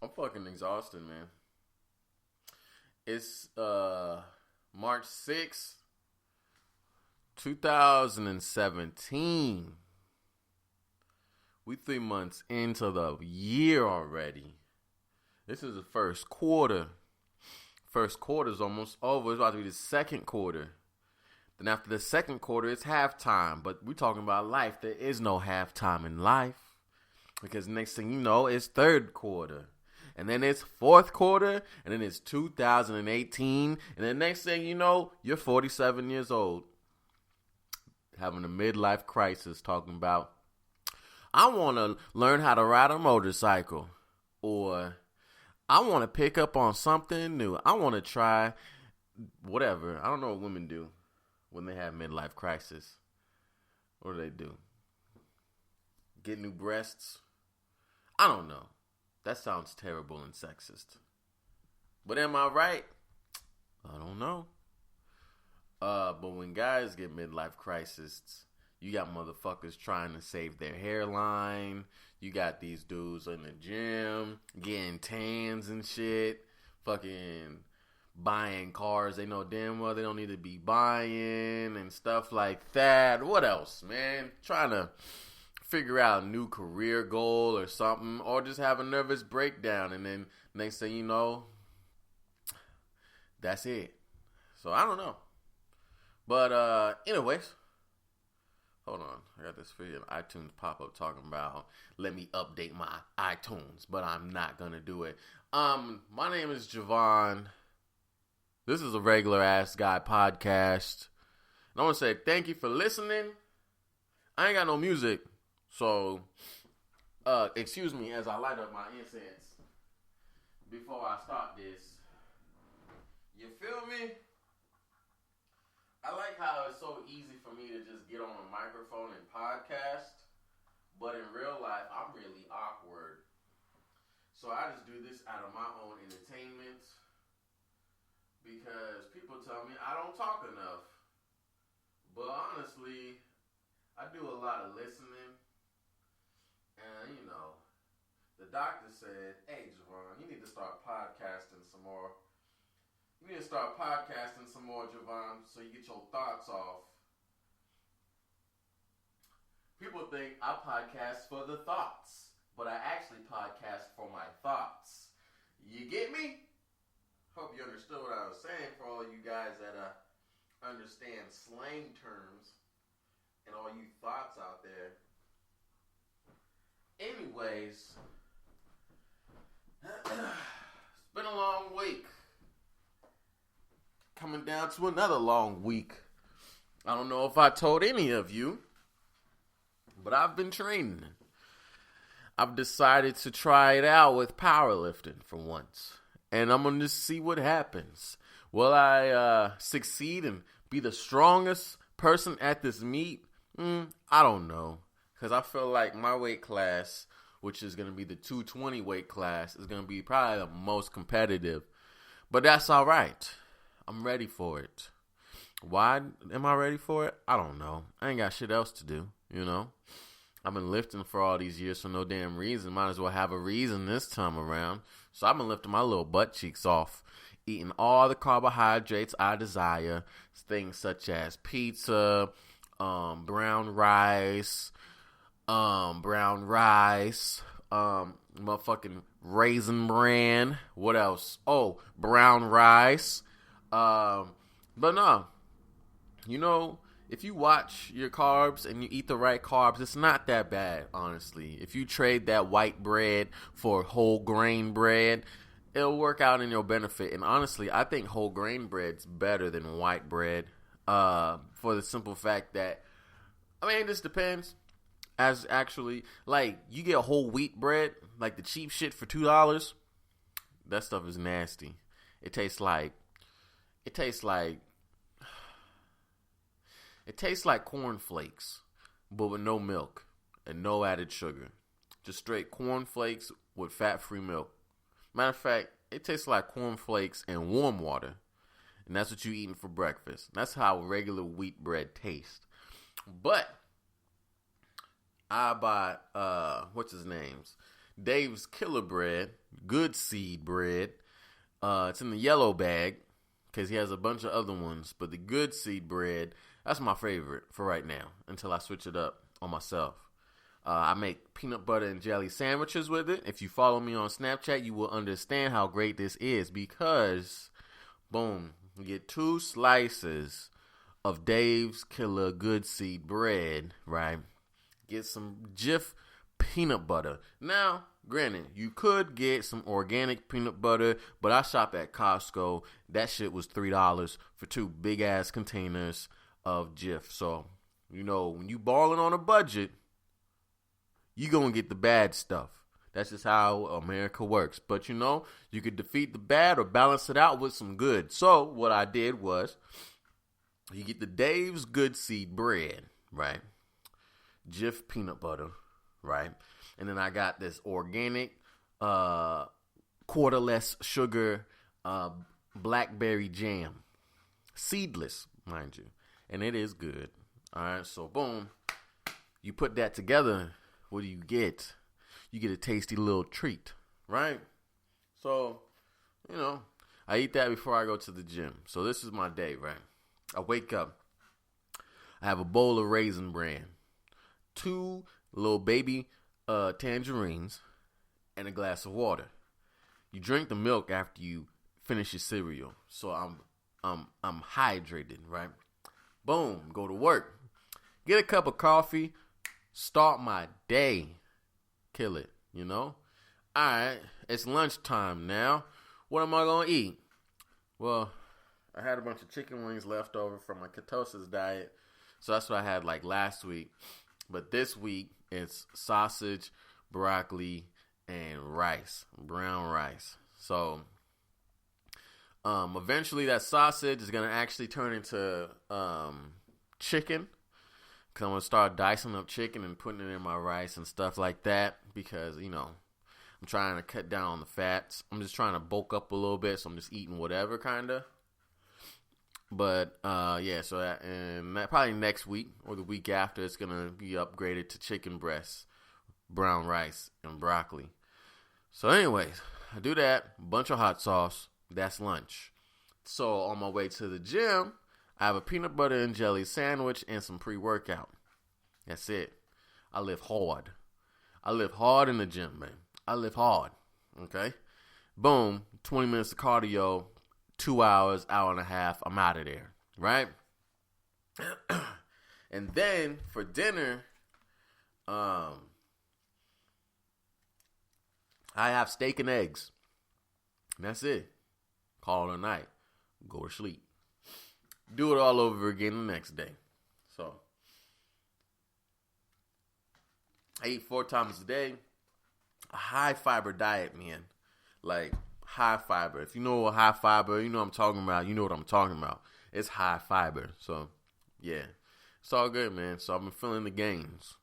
I'm fucking exhausted, man. It's March 6th, 2017. We 3 months into the year already. This is the first quarter. First quarter's almost over. It's about to be the second quarter. Then after the second quarter, it's halftime. But we're talking about life. There is no halftime in life. Because next thing you know, it's third quarter. And then it's fourth quarter. And then it's 2018. And then next thing you know, you're 47 years old. Having a midlife crisis talking about, I want to learn how to ride a motorcycle. Or I want to pick up on something new. I want to try whatever. I don't know what women do when they have midlife crisis. What do they do? Get new breasts? I don't know. That sounds terrible and sexist. But am I right? I don't know. But when guys get midlife crisis, you got motherfuckers trying to save their hairline. You got these dudes in the gym getting tans and shit. Fucking buying cars they know damn well they don't need to be buying and stuff like that. What else, man? Trying to figure out a new career goal or something, or just have a nervous breakdown, and then next thing you know, that's it. So I don't know. But anyways, hold on. I got this freaking iTunes pop-up talking about let me update my iTunes, but I'm not gonna do it. My name is Jovan. This is a regular ass guy podcast. And I want to say thank you for listening. I ain't got no music. So, excuse me as I light up my incense before I start this. You feel me? I like how it's so easy for me to just get on a microphone and podcast, but in real life, I'm really awkward. So I just do this out of my own entertainment because people tell me I don't talk enough. But honestly, I do a lot of listening. And, you know, the doctor said, hey, Jovan, you need to start podcasting some more. You need to start podcasting some more, Jovan, so you get your thoughts off. People think I podcast for the thoughts, but I actually podcast for my thoughts. You get me? Hope you understood what I was saying for all you guys that understand slang terms and all you thoughts out there. Anyways, it's been a long week. Coming down to another long week. I don't know if I told any of you, but I've been training. I've decided to try it out with powerlifting for once. And I'm going to see what happens. Will I succeed and be the strongest person at this meet? I don't know. Because I feel like my weight class, which is going to be the 220 weight class, is going to be probably the most competitive. But that's all right. I'm ready for it. Why am I ready for it? I don't know. I ain't got shit else to do, you know. I've been lifting for all these years for no damn reason. Might as well have a reason this time around. So I've been lifting my little butt cheeks off. Eating all the carbohydrates I desire. Things such as pizza, brown rice, motherfucking Raisin Bran. What else? Oh, brown rice. But no, you know, if you watch your carbs and you eat the right carbs, it's not that bad, honestly. If you trade that white bread for whole grain bread, it'll work out in your benefit. And honestly, I think whole grain bread's better than white bread, for the simple fact that, I mean, it just depends. As actually, like, you get whole wheat bread, like the cheap shit for $2, that stuff is nasty. It tastes like cornflakes, but with no milk and no added sugar. Just straight cornflakes with fat-free milk. Matter of fact, it tastes like cornflakes and warm water. And that's what you're eating for breakfast. That's how regular wheat bread tastes. But I bought, what's his name's? Dave's Killer Bread, good seed bread. It's in the yellow bag because he has a bunch of other ones. But the good seed bread, that's my favorite for right now until I switch it up on myself. I make peanut butter and jelly sandwiches with it. If you follow me on Snapchat, you will understand how great this is because, boom, you get 2 slices of Dave's Killer Good Seed bread, right? Get some Jif peanut butter. Now, granted, you could get some organic peanut butter, but I shop at Costco. That shit was $3 for 2 big-ass containers of Jif. So, you know, when you balling on a budget, you gonna get the bad stuff. That's just how America works. But you know, you could defeat the bad or balance it out with some good. So what I did was, you get the Dave's Good Seed bread, right? Jif peanut butter, right? And then I got this organic, quarter less sugar, blackberry jam. Seedless, mind you. And it is good. All right, so boom. You put that together. What do you get? You get a tasty little treat, right? So, you know, I eat that before I go to the gym. So this is my day, right? I wake up. I have a bowl of Raisin Bran, 2 little baby tangerines, and a glass of water. You drink the milk after you finish your cereal. So I'm hydrated, right? Boom, go to work. Get a cup of coffee. Start my day. Kill it, you know? Alright, it's lunchtime now. What am I going to eat? Well, I had a bunch of chicken wings left over from my ketosis diet. So that's what I had like last week. But this week, it's sausage, broccoli, and rice. Brown rice. So, eventually that sausage is going to actually turn into chicken. Because I'm going to start dicing up chicken and putting it in my rice and stuff like that. Because, you know, I'm trying to cut down on the fats. I'm just trying to bulk up a little bit. So I'm just eating whatever, kind of. But, yeah, so that probably next week or the week after, it's going to be upgraded to chicken breasts, brown rice, and broccoli. So anyways, I do that. Bunch of hot sauce. That's lunch. So on my way to the gym, I have a peanut butter and jelly sandwich and some pre-workout. That's it. I live hard. I live hard in the gym, man. I live hard. Okay? Boom. 20 minutes of cardio. 2 hours, hour and a half. I'm out of there. Right? And then for dinner, I have steak and eggs. And that's it. Call it a night. Go to sleep. Do it all over again the next day. So, I eat 4 times a day. A high fiber diet, man. Like, high fiber. If you know what high fiber, you know what I'm talking about. You know what I'm talking about. It's high fiber. So, yeah. It's all good, man. So, I've been feeling the gains.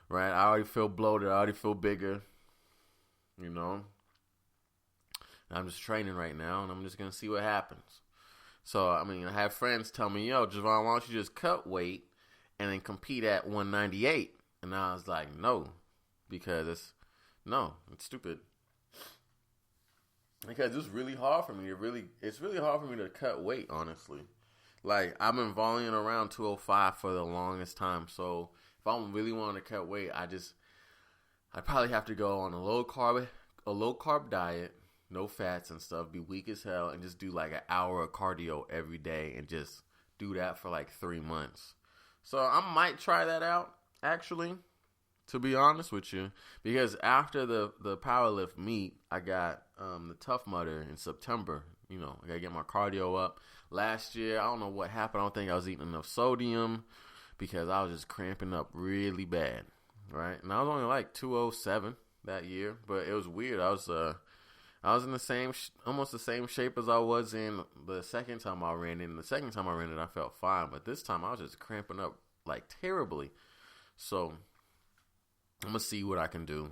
Right? I already feel bloated. I already feel bigger. You know? I'm just training right now, and I'm just going to see what happens. So, I mean, I have friends tell me, yo, Jovan, why don't you just cut weight and then compete at 198? And I was like, no, because it's stupid. Because it's really hard for me it's really hard for me to cut weight, honestly. Like, I've been volleying around 205 for the longest time. So, if I really want to cut weight, I probably have to go on a low carb diet. No fats and stuff, be weak as hell, and just do like an hour of cardio every day and just do that for like 3 months. So I might try that out, actually, to be honest with you. Because after the powerlift meet, I got the Tough Mudder in September. You know, I got to get my cardio up. Last year, I don't know what happened. I don't think I was eating enough sodium because I was just cramping up really bad, right? And I was only like 207 that year, but it was weird. I was in almost the same shape as I was in the second time I ran it. And the second time I ran it, I felt fine. But this time, I was just cramping up, like, terribly. So, I'm going to see what I can do.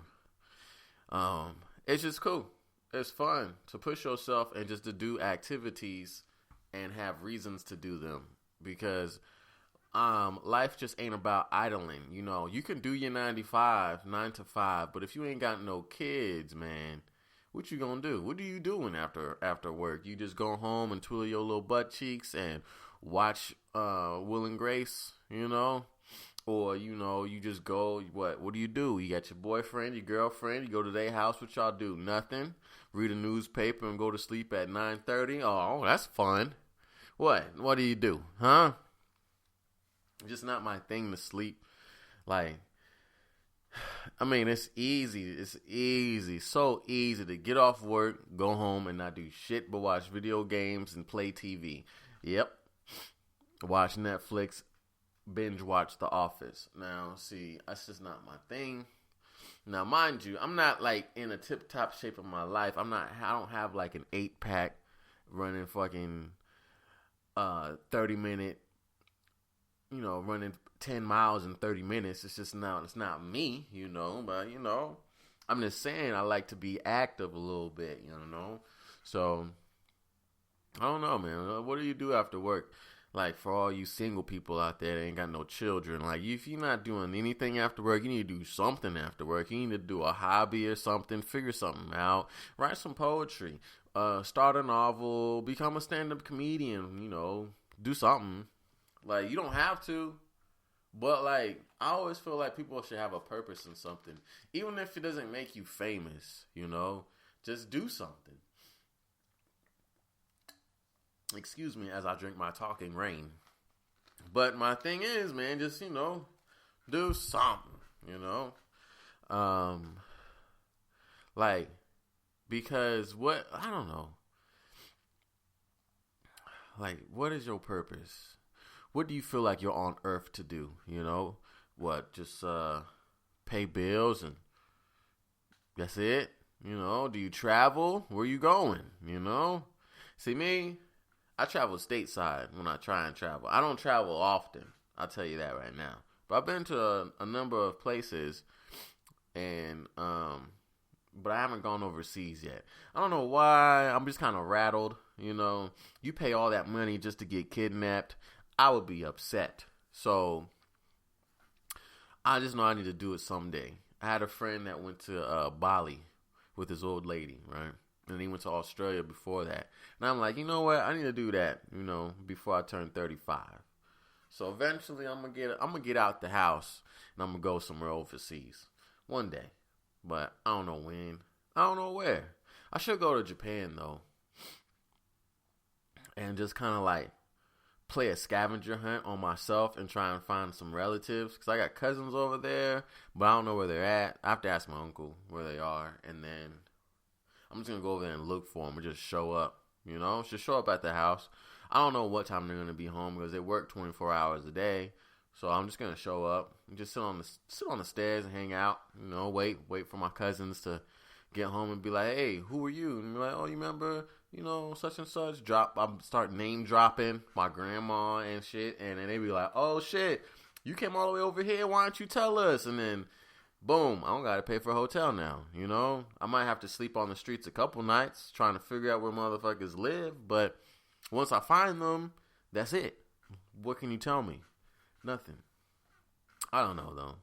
It's just cool. It's fun to push yourself and just to do activities and have reasons to do them. Because life just ain't about idling. You know, you can do your 9 to 5, but if you ain't got no kids, man, what you gonna do? What are you doing after work? You just go home and twiddle your little butt cheeks and watch Will and Grace, you know? Or, you know, you just go, what do? You got your boyfriend, your girlfriend, you go to their house, what y'all do? Nothing. Read a newspaper and go to sleep at 9:30. Oh, that's fun. What do you do? Huh? Just not my thing to sleep. Like, I mean, it's easy. It's easy. So easy to get off work, go home, and not do shit but watch video games and play TV. Yep. Watch Netflix, binge watch The Office. Now, see, that's just not my thing. Now, mind you, I'm not like in a tip-top shape of my life. I don't have like an 8-pack running fucking 30-minute, you know, running 10 miles in 30 minutes. It's not me, you know, but, you know, I'm just saying I like to be active a little bit, you know. So, I don't know, man. What do you do after work? Like, for all you single people out there that ain't got no children, like, if you're not doing anything after work, you need to do something after work. You need to do a hobby or something, figure something out, write some poetry, start a novel, become a stand-up comedian, you know, do something. Like, you don't have to, but, like, I always feel like people should have a purpose in something. Even if it doesn't make you famous, you know, just do something. Excuse me as I drink my talking rain. But my thing is, man, just, you know, do something, you know? Like, because I don't know. Like, what is your purpose? What do you feel like you're on earth to do, you know? Just pay bills and that's it? You know, do you travel? Where you going, you know? See, me, I travel stateside when I try and travel. I don't travel often. I'll tell you that right now. But I've been to a number of places, and but I haven't gone overseas yet. I don't know why. I'm just kind of rattled. You know, you pay all that money just to get kidnapped. I would be upset. So I just know I need to do it someday. I had a friend that went to Bali with his old lady, right? And he went to Australia before that. And I'm like, you know what? I need to do that, you know, before I turn 35. So eventually I'm gonna get out the house and I'm gonna go somewhere overseas one day. But I don't know when. I don't know where. I should go to Japan though. And just kind of like play a scavenger hunt on myself and try and find some relatives. Because I got cousins over there, but I don't know where they're at. I have to ask my uncle where they are. And then I'm just going to go over there and look for them and just show up, you know? Just show up at the house. I don't know what time they're going to be home because they work 24 hours a day. So I'm just going to show up and just sit on the stairs and hang out, you know, wait for my cousins to get home and be like, hey, who are you? And be like, oh, you remember, you know, such and such? I start name dropping my grandma and shit. And then they be like, oh, shit, you came all the way over here. Why don't you tell us? And then boom, I don't got to pay for a hotel now, you know? I might have to sleep on the streets a couple nights trying to figure out where motherfuckers live, but once I find them, that's it. What can you tell me? Nothing. I don't know, though.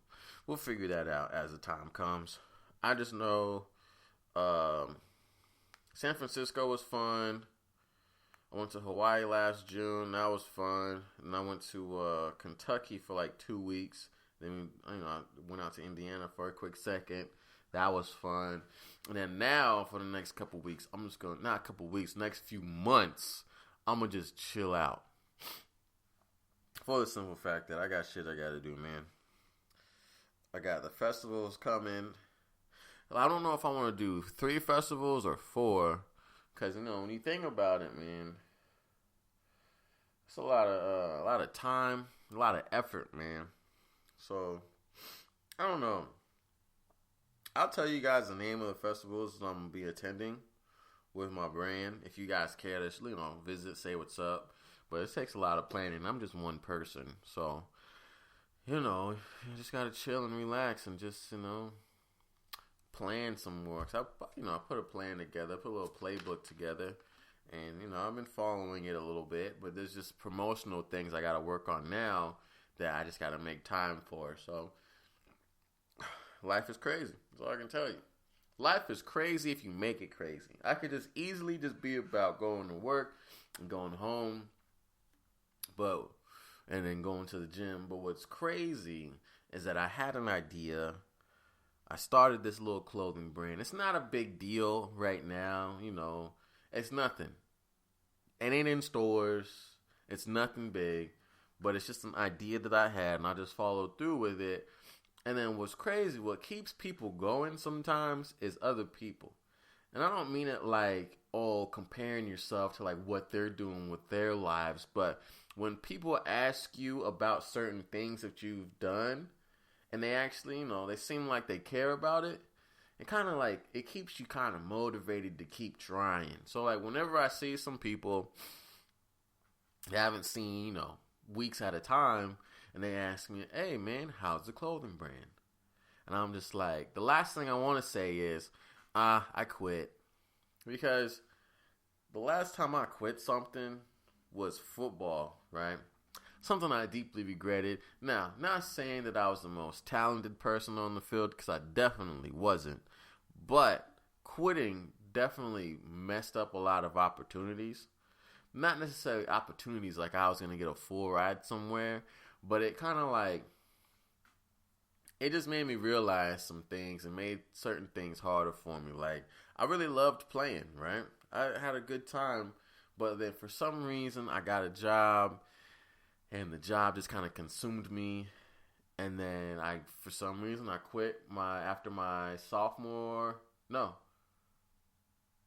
We'll figure that out as the time comes. I just know San Francisco was fun. I went to Hawaii last June. That was fun. And I went to Kentucky for like 2 weeks. Then, you know, I went out to Indiana for a quick second. That was fun. And then now, for the next couple weeks, I'm just going, not a couple weeks, next few months, I'm going to just chill out. For the simple fact that I got shit I got to do, man. I got the festivals coming. I don't know if I want to do 3 festivals or 4. Because, you know, when you think about it, man, it's a lot of time, a lot of effort, man. So, I don't know. I'll tell you guys the name of the festivals I'm going to be attending with my brand. If you guys care to, you know, visit, say what's up. But it takes a lot of planning. I'm just one person. So, you know, you just got to chill and relax and just, you know, plan some more. Cause I put a plan together, put a little playbook together. And, you know, I've been following it a little bit. But there's just promotional things I got to work on now that I just got to make time for. So life is crazy. That's all I can tell you. Life is crazy if you make it crazy. I could just easily just be about going to work and going home, and then going to the gym. But what's crazy is that I had an idea. I started this little clothing brand. It's not a big deal right now, It's nothing. It ain't in stores. It's nothing big. But it's just an idea that I had, and I just followed through with it. And then what's crazy, what keeps people going sometimes is other people. And I don't mean it like, comparing yourself to like what they're doing with their lives. But when people ask you about certain things that you've done, and they actually, they seem like they care about it, it kind of like, it keeps you kind of motivated to keep trying. So like whenever I see some people I haven't seen, weeks at a time, and they ask me, hey man, how's the clothing brand? And I'm just like, the last thing I want to say is, I quit. Because the last time I quit something was football, right? Something I deeply regretted. Now, not saying that I was the most talented person on the field, because I definitely wasn't. But quitting definitely messed up a lot of opportunities. Not necessarily opportunities like I was going to get a full ride somewhere, but it kind of like, it just made me realize some things and made certain things harder for me. Like, I really loved playing, right? I had a good time, but then for some reason I got a job, and the job just kind of consumed me. And then for some reason I quit after my sophomore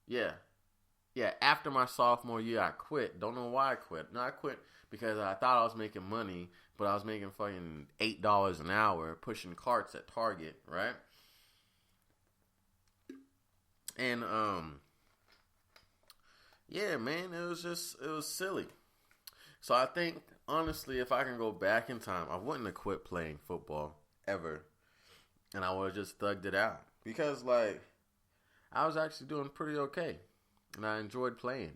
year I quit. Don't know why I quit. No, I quit because I thought I was making money, but I was making fucking $8 an hour pushing carts at Target, right? And yeah, man, it was silly. So I think, honestly, if I can go back in time, I wouldn't have quit playing football ever. And I would have just thugged it out. Because, like, I was actually doing pretty okay. And I enjoyed playing.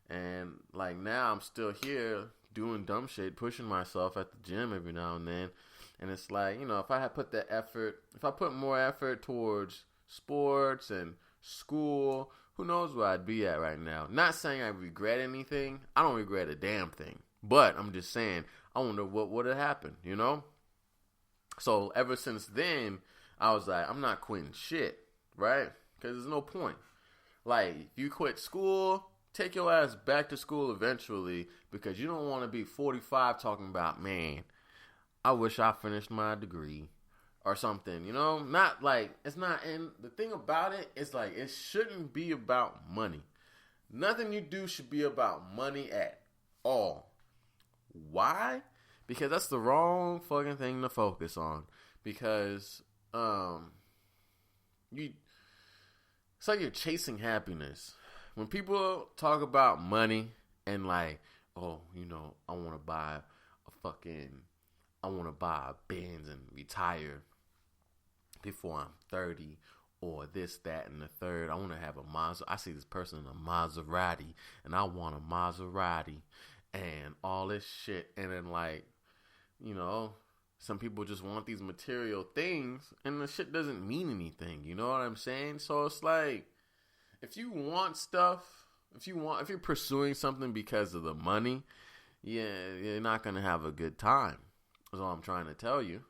And, like, now I'm still here doing dumb shit, pushing myself at the gym every now and then. And it's like, if I had put if I put more effort towards sports and school, who knows where I'd be at right now. Not saying I regret anything. I don't regret a damn thing. But I'm just saying, I wonder what would have happened, So ever since then, I was like, I'm not quitting shit, right? Because there's no point. Like, if you quit school, take your ass back to school eventually, because you don't want to be 45 talking about, man, I wish I finished my degree or something, Not like, it's not, and the thing about it is like, it shouldn't be about money. Nothing you do should be about money at all. Why? Because that's the wrong fucking thing to focus on. Because, it's like you're chasing happiness. When people talk about money and like, I want to buy a Benz and retire before I'm 30, or this, that, and the third. I want to have a Maserati. I see this person in a Maserati, and I want a Maserati, and all this shit. And then, like, some people just want these material things, and the shit doesn't mean anything. You know what I'm saying? So it's like, if you want stuff, if you're pursuing something because of the money, you're not gonna have a good time. That's all I'm trying to tell you.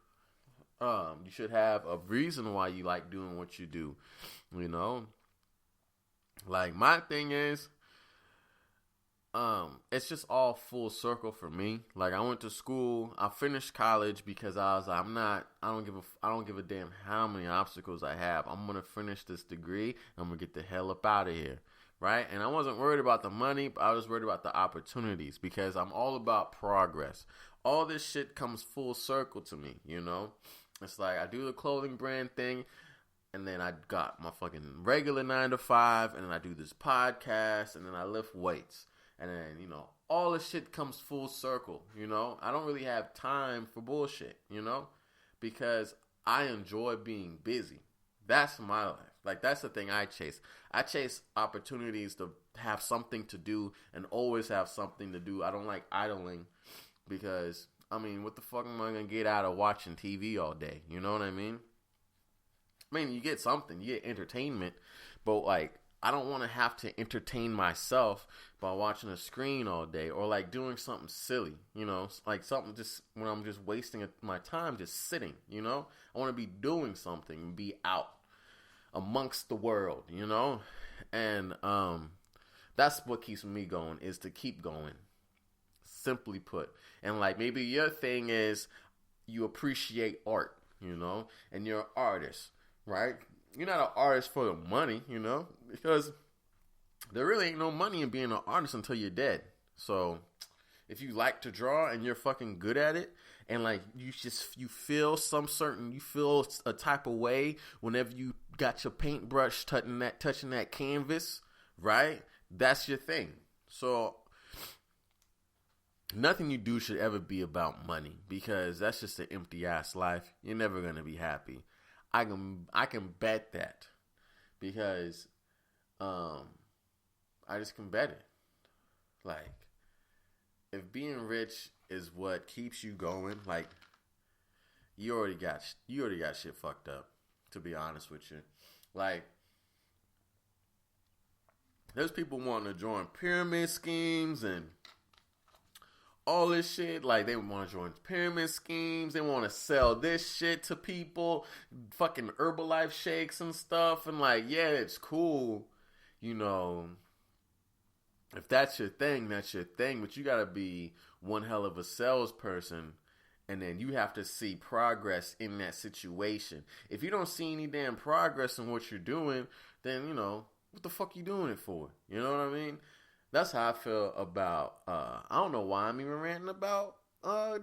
You should have a reason why you like doing what you do. Like, my thing is, it's just all full circle for me. Like, I went to school, I finished college because I was like, I don't give a damn how many obstacles I have. I'm gonna finish this degree, and I'm gonna get the hell up out of here. Right? And I wasn't worried about the money, but I was worried about the opportunities, because I'm all about progress. All this shit comes full circle to me, It's like, I do the clothing brand thing, and then I got my fucking regular 9 to 5, and then I do this podcast, and then I lift weights. And then, all this shit comes full circle, I don't really have time for bullshit, because I enjoy being busy. That's my life. Like, that's the thing I chase. I chase opportunities to have something to do and always have something to do. I don't like idling, because I mean, what the fuck am I gonna get out of watching TV all day? You know what I mean? I mean, you get something, you get entertainment, but like, I don't want to have to entertain myself by watching a screen all day or like doing something silly, you know, like something just when I'm just wasting my time just sitting, you know. I want to be doing something, be out amongst the world, you know, and that's what keeps me going, is to keep going, simply put. And like, maybe your thing is you appreciate art, you know, and you're an artist, right? You're not an artist for the money, you know, because there really ain't no money in being an artist until you're dead. So if you like to draw and you're fucking good at it, and like you feel a type of way whenever you got your paintbrush touching that canvas, right? That's your thing. So nothing you do should ever be about money, because that's just an empty ass life. You're never gonna be happy. I can bet that, because I just can bet it. Like, if being rich is what keeps you going, like, you already got shit fucked up, to be honest with you. Like, there's people wanting to join pyramid schemes and all this shit. Like, they want to join pyramid schemes. They want to sell this shit to people. Fucking Herbalife shakes and stuff. And like, yeah, it's cool. You know, if that's your thing, that's your thing. But you got to be one hell of a salesperson. And then you have to see progress in that situation. If you don't see any damn progress in what you're doing, then, you know, what the fuck you doing it for? You know what I mean? That's how I feel about, I don't know why I'm even ranting about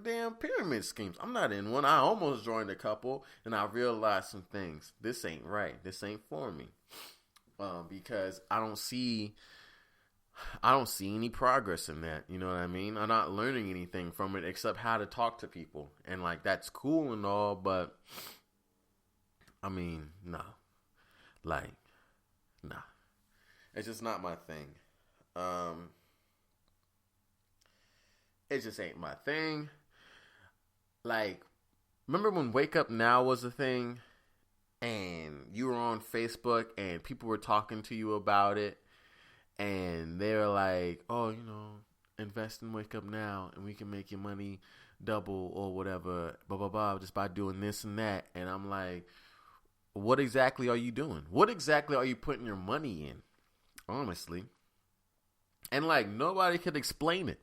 damn pyramid schemes. I'm not in one. I almost joined a couple, and I realized some things. This ain't right. This ain't for me. Because I don't see any progress in that. You know what I mean? I'm not learning anything from it except how to talk to people. And like, that's cool and all, but I mean, no. Like, nah. It's just not my thing. It just ain't my thing. Like, remember when Wake Up Now was a thing and you were on Facebook and people were talking to you about it and they were like, oh, you know, invest in Wake Up Now and we can make your money double or whatever, blah, blah, blah, just by doing this and that. And I'm like, what exactly are you doing? What exactly are you putting your money in? Honestly. And like, nobody could explain it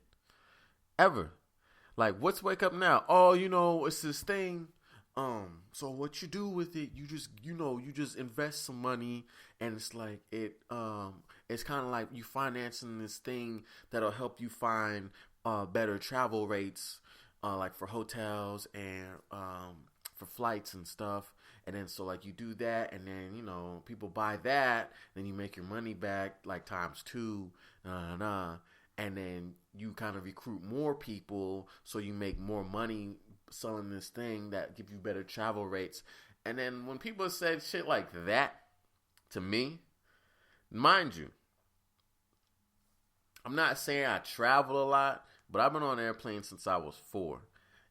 ever. Like, what's Wake Up Now? Oh, you know, it's this thing. So what you do with it, you just invest some money, and it's like it's kind of like you financing this thing that'll help you find better travel rates, like for hotels and for flights and stuff. And then so like you do that, and then, you know, people buy that, then you make your money back like ×2, and then you kind of recruit more people, so you make more money selling this thing that give you better travel rates. And then when people said shit like that to me, mind you, I'm not saying I travel a lot, but I've been on airplanes since I was 4.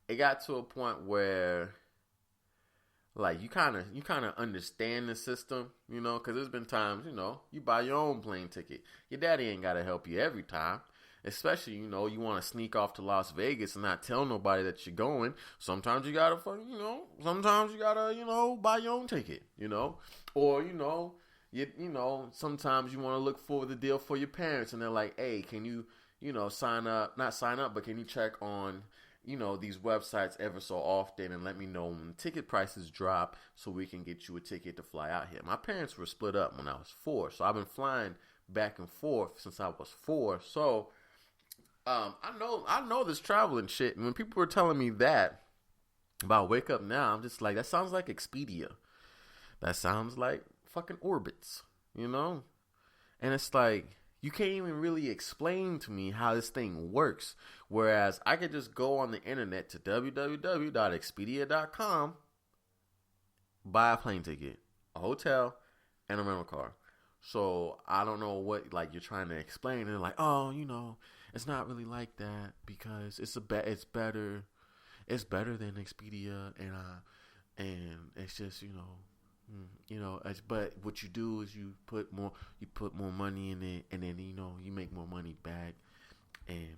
It got to a point where like you kind of understand the system, you know, because there's been times, you know, you buy your own plane ticket. Your daddy ain't got to help you every time. Especially, you know, you want to sneak off to Las Vegas and not tell nobody that you're going. Sometimes you got to fucking, you know, buy your own ticket, you know. Or, you know, sometimes you want to look for the deal for your parents. And they're like, hey, can you, you know, not sign up, but can you check on, you know, these websites ever so often and let me know when ticket prices drop so we can get you a ticket to fly out here. My parents were split up when I was 4, so I've been flying back and forth since I was 4. So I know this traveling shit, and when people were telling me that about Wake Up Now, I'm just like, that sounds like Expedia. That sounds like fucking Orbitz, you know? And it's like, you can't even really explain to me how this thing works. Whereas I could just go on the internet to www.expedia.com, buy a plane ticket, a hotel, and a rental car. So I don't know what like you're trying to explain. And they're like, oh, you know, it's not really like that because it's better. it's better than Expedia, and it's just but what you do is you put more money in it, and then you make more money back, and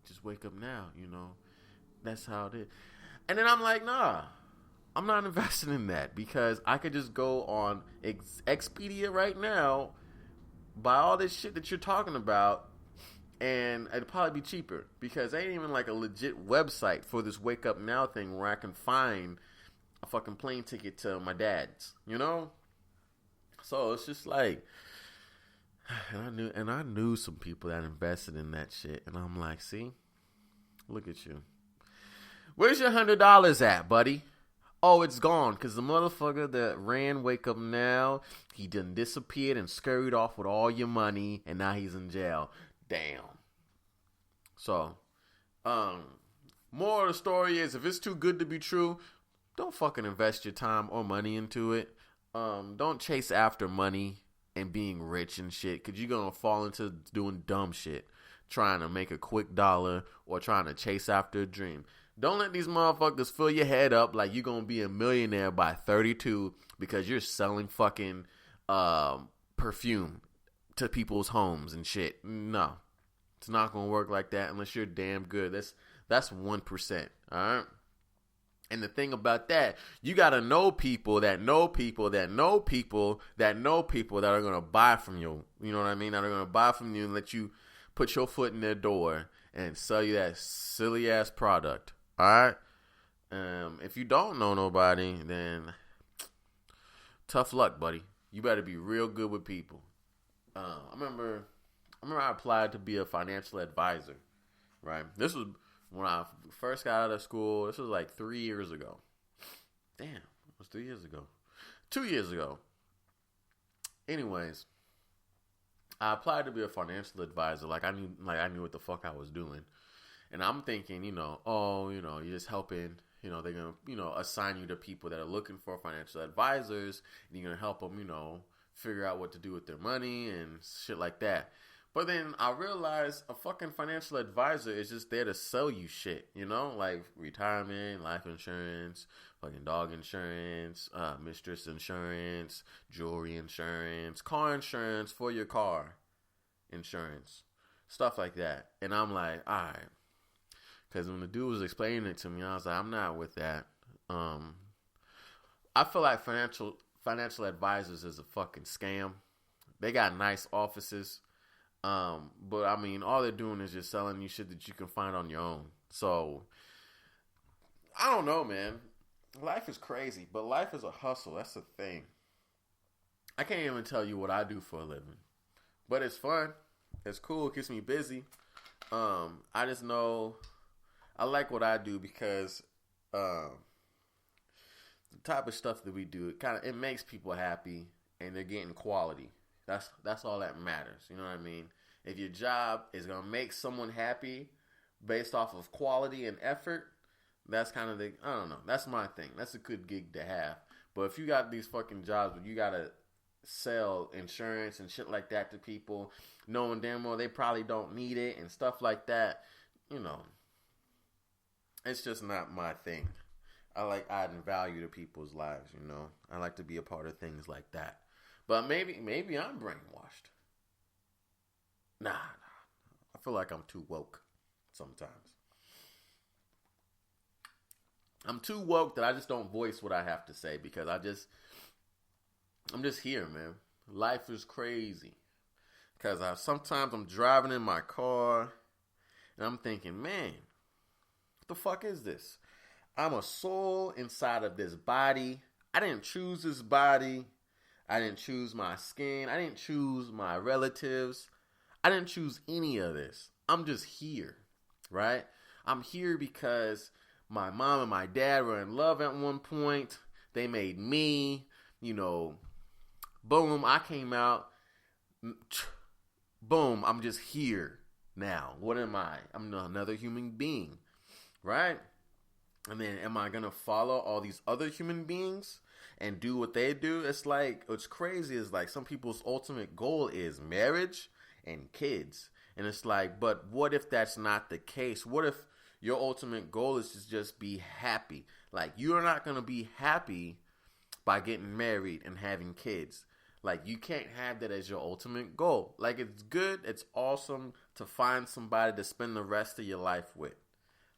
just wake up now. That's how it is. And then I'm like, nah, I'm not investing in that because I could just go on Expedia right now, buy all this shit that you're talking about, and it'd probably be cheaper because there ain't even like a legit website for this Wake Up Now thing where I can find a fucking plane ticket to my dad's, So it's just like, and I knew some people that invested in that shit, and I'm like, see, look at you. Where's your $100 at, buddy? Oh, it's gone because the motherfucker that ran Wake Up Now, he done disappeared and scurried off with all your money, and now he's in jail. Damn. So, more of the story is, if it's too good to be true, don't fucking invest your time or money into it. Don't chase after money and being rich and shit, because you're going to fall into doing dumb shit, trying to make a quick dollar or trying to chase after a dream. Don't let these motherfuckers fill your head up like you're going to be a millionaire by 32 because you're selling fucking perfume to people's homes and shit. No. It's not going to work like that unless you're damn good. That's 1%, all right? And the thing about that, you got to know people that know people that know people that know people that are going to buy from you. You know what I mean? That are going to buy from you and let you put your foot in their door and sell you that silly-ass product. All right? If you don't know nobody, then tough luck, buddy. You better be real good with people. I remember I applied to be a financial advisor, right? This was when I first got out of school. This was like 3 years ago. Damn, it was 3 years ago. 2 years ago. Anyways, I applied to be a financial advisor. I knew what the fuck I was doing. And I'm thinking, you're just helping, they're going to, assign you to people that are looking for financial advisors, and you're going to help them, figure out what to do with their money and shit like that. But then I realized a fucking financial advisor is just there to sell you shit, like retirement, life insurance, fucking dog insurance, mistress insurance, jewelry insurance, car insurance for your car insurance, stuff like that. And I'm like, all right. Because when the dude was explaining it to me, I was like, I'm not with that. I feel like financial advisors is a fucking scam. They got nice offices. But I mean, all they're doing is just selling you shit that you can find on your own. So, I don't know, man. Life is crazy, but life is a hustle. That's the thing. I can't even tell you what I do for a living. But it's fun. It's cool. It keeps me busy. I just know I like what I do because the type of stuff that we do, it makes people happy and they're getting quality. That's all that matters. You know what I mean? If your job is going to make someone happy based off of quality and effort, that's kind of I don't know. That's my thing. That's a good gig to have. But if you got these fucking jobs where you got to sell insurance and shit like that to people, knowing damn well they probably don't need it and stuff like that, it's just not my thing. I like adding value to people's lives, I like to be a part of things like that. But maybe I'm brainwashed. Nah. I feel like I'm too woke sometimes. I'm too woke that I just don't voice what I have to say because I'm just here, man. Life is crazy. Because sometimes I'm driving in my car and I'm thinking, man, what the fuck is this? I'm a soul inside of this body. I didn't choose this body. I didn't choose my skin. I didn't choose my relatives. I didn't choose any of this. I'm just here, right? I'm here because my mom and my dad were in love at one point. They made me, boom, I came out. Boom, I'm just here now. What am I? I'm another human being, right? And then am I going to follow all these other human beings and do what they do? It's like, what's crazy is like some people's ultimate goal is marriage and kids. And it's like, but what if that's not the case? What if Your ultimate goal is to just be happy. Like, you're not going to be happy by getting married and having kids. Like, you can't have that as your ultimate goal. Like, it's good, it's awesome to find somebody to spend the rest of your life with.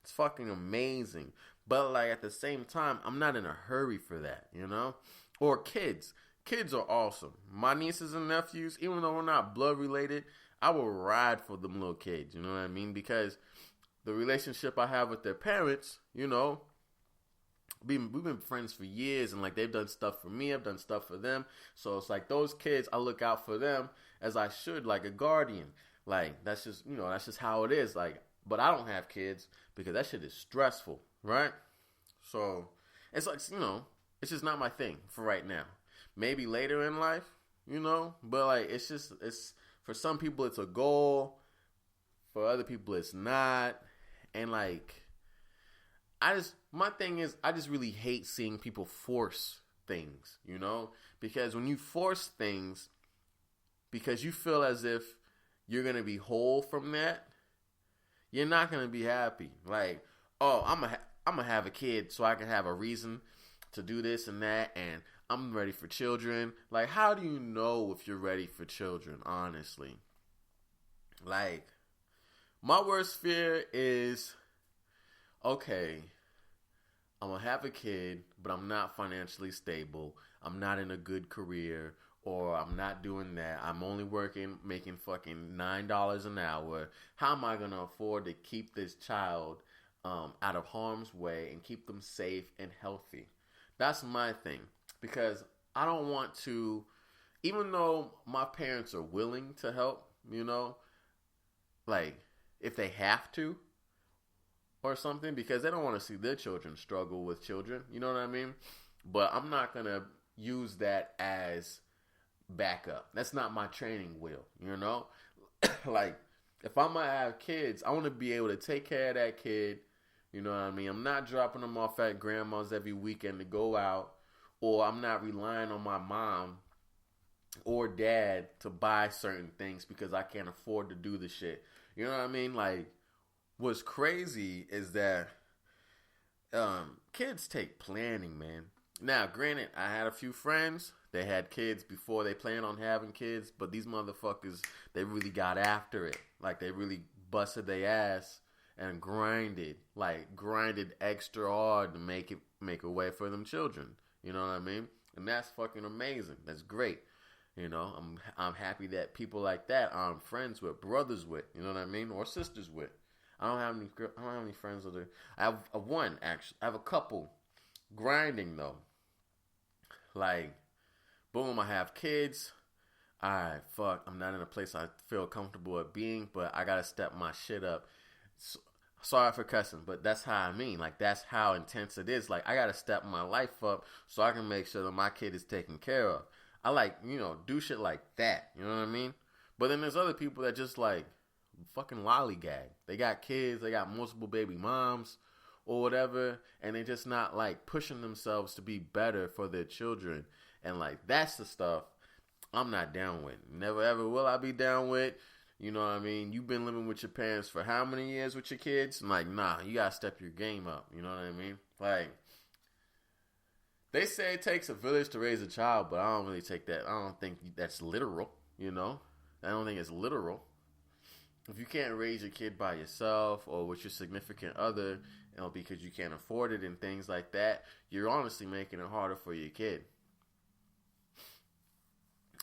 It's fucking amazing. But, like, at the same time, I'm not in a hurry for that, you know? Or kids. Kids are awesome. My nieces and nephews, even though we're not blood related, I will ride for them little kids, you know what I mean? Because the relationship I have with their parents, you know, we've been friends for years, and like they've done stuff for me, I've done stuff for them. So it's like those kids, I look out for them as I should, like a guardian. Like that's just, you know, that's just how it is. Like, but I don't have kids because that shit is stressful, right? So it's like, you know, it's just not my thing for right now. Maybe later in life, you know, but like it's for some people it's a goal, for other people it's not, and like. My thing is, I just really hate seeing people force things, you know? Because when you force things, because you feel as if you're going to be whole from that, you're not going to be happy. Like, oh, I'm gonna have a kid so I can have a reason to do this and that, and I'm ready for children. Like, how do you know if you're ready for children, honestly? Like, my worst fear is, okay, I'm going to have a kid, but I'm not financially stable. I'm not in a good career, or I'm not doing that. I'm only making fucking $9 an hour. How am I going to afford to keep this child out of harm's way and keep them safe and healthy? That's my thing. Because I don't want to, even though my parents are willing to help, you know, like if they have to, or something, because they don't want to see their children struggle with children. You know what I mean? But I'm not going to use that as backup. That's not my training wheel, you know? Like, if I'm going to have kids, I want to be able to take care of that kid. You know what I mean? I'm not dropping them off at grandma's every weekend to go out, or I'm not relying on my mom or dad to buy certain things because I can't afford to do the shit. You know what I mean? Like, what's crazy is that kids take planning, man. Now, granted, I had a few friends. They had kids before they planned on having kids, but these motherfuckers, they really got after it. Like, they really busted their ass and grinded extra hard to make a way for them children. You know what I mean? And that's fucking amazing. That's great. You know, I'm happy that people like that I'm friends with, brothers with. You know what I mean? Or sisters with. I don't have any friends with her. I have one, actually. I have a couple. Grinding, though. Like, boom, I have kids. Alright, fuck. I'm not in a place I feel comfortable at being, but I gotta step my shit up. Sorry for cussing, but that's how I mean. Like, that's how intense it is. Like, I gotta step my life up so I can make sure that my kid is taken care of. I like, you know, do shit like that. You know what I mean? But then there's other people that just, like, fucking lollygag. They got kids, they got multiple baby moms or whatever, and they're just not like pushing themselves to be better for their children. And like that's the stuff I'm not down with. Never ever will I be down with. You know what I mean? You've been living with your parents for how many years with your kids? I'm like, nah, you gotta step your game up. You know what I mean? Like, they say it takes a village to raise a child, but I don't really take that. I don't think that's literal, you know? I don't think it's literal. If you can't raise your kid by yourself or with your significant other, you know, because you can't afford it and things like that, you're honestly making it harder for your kid.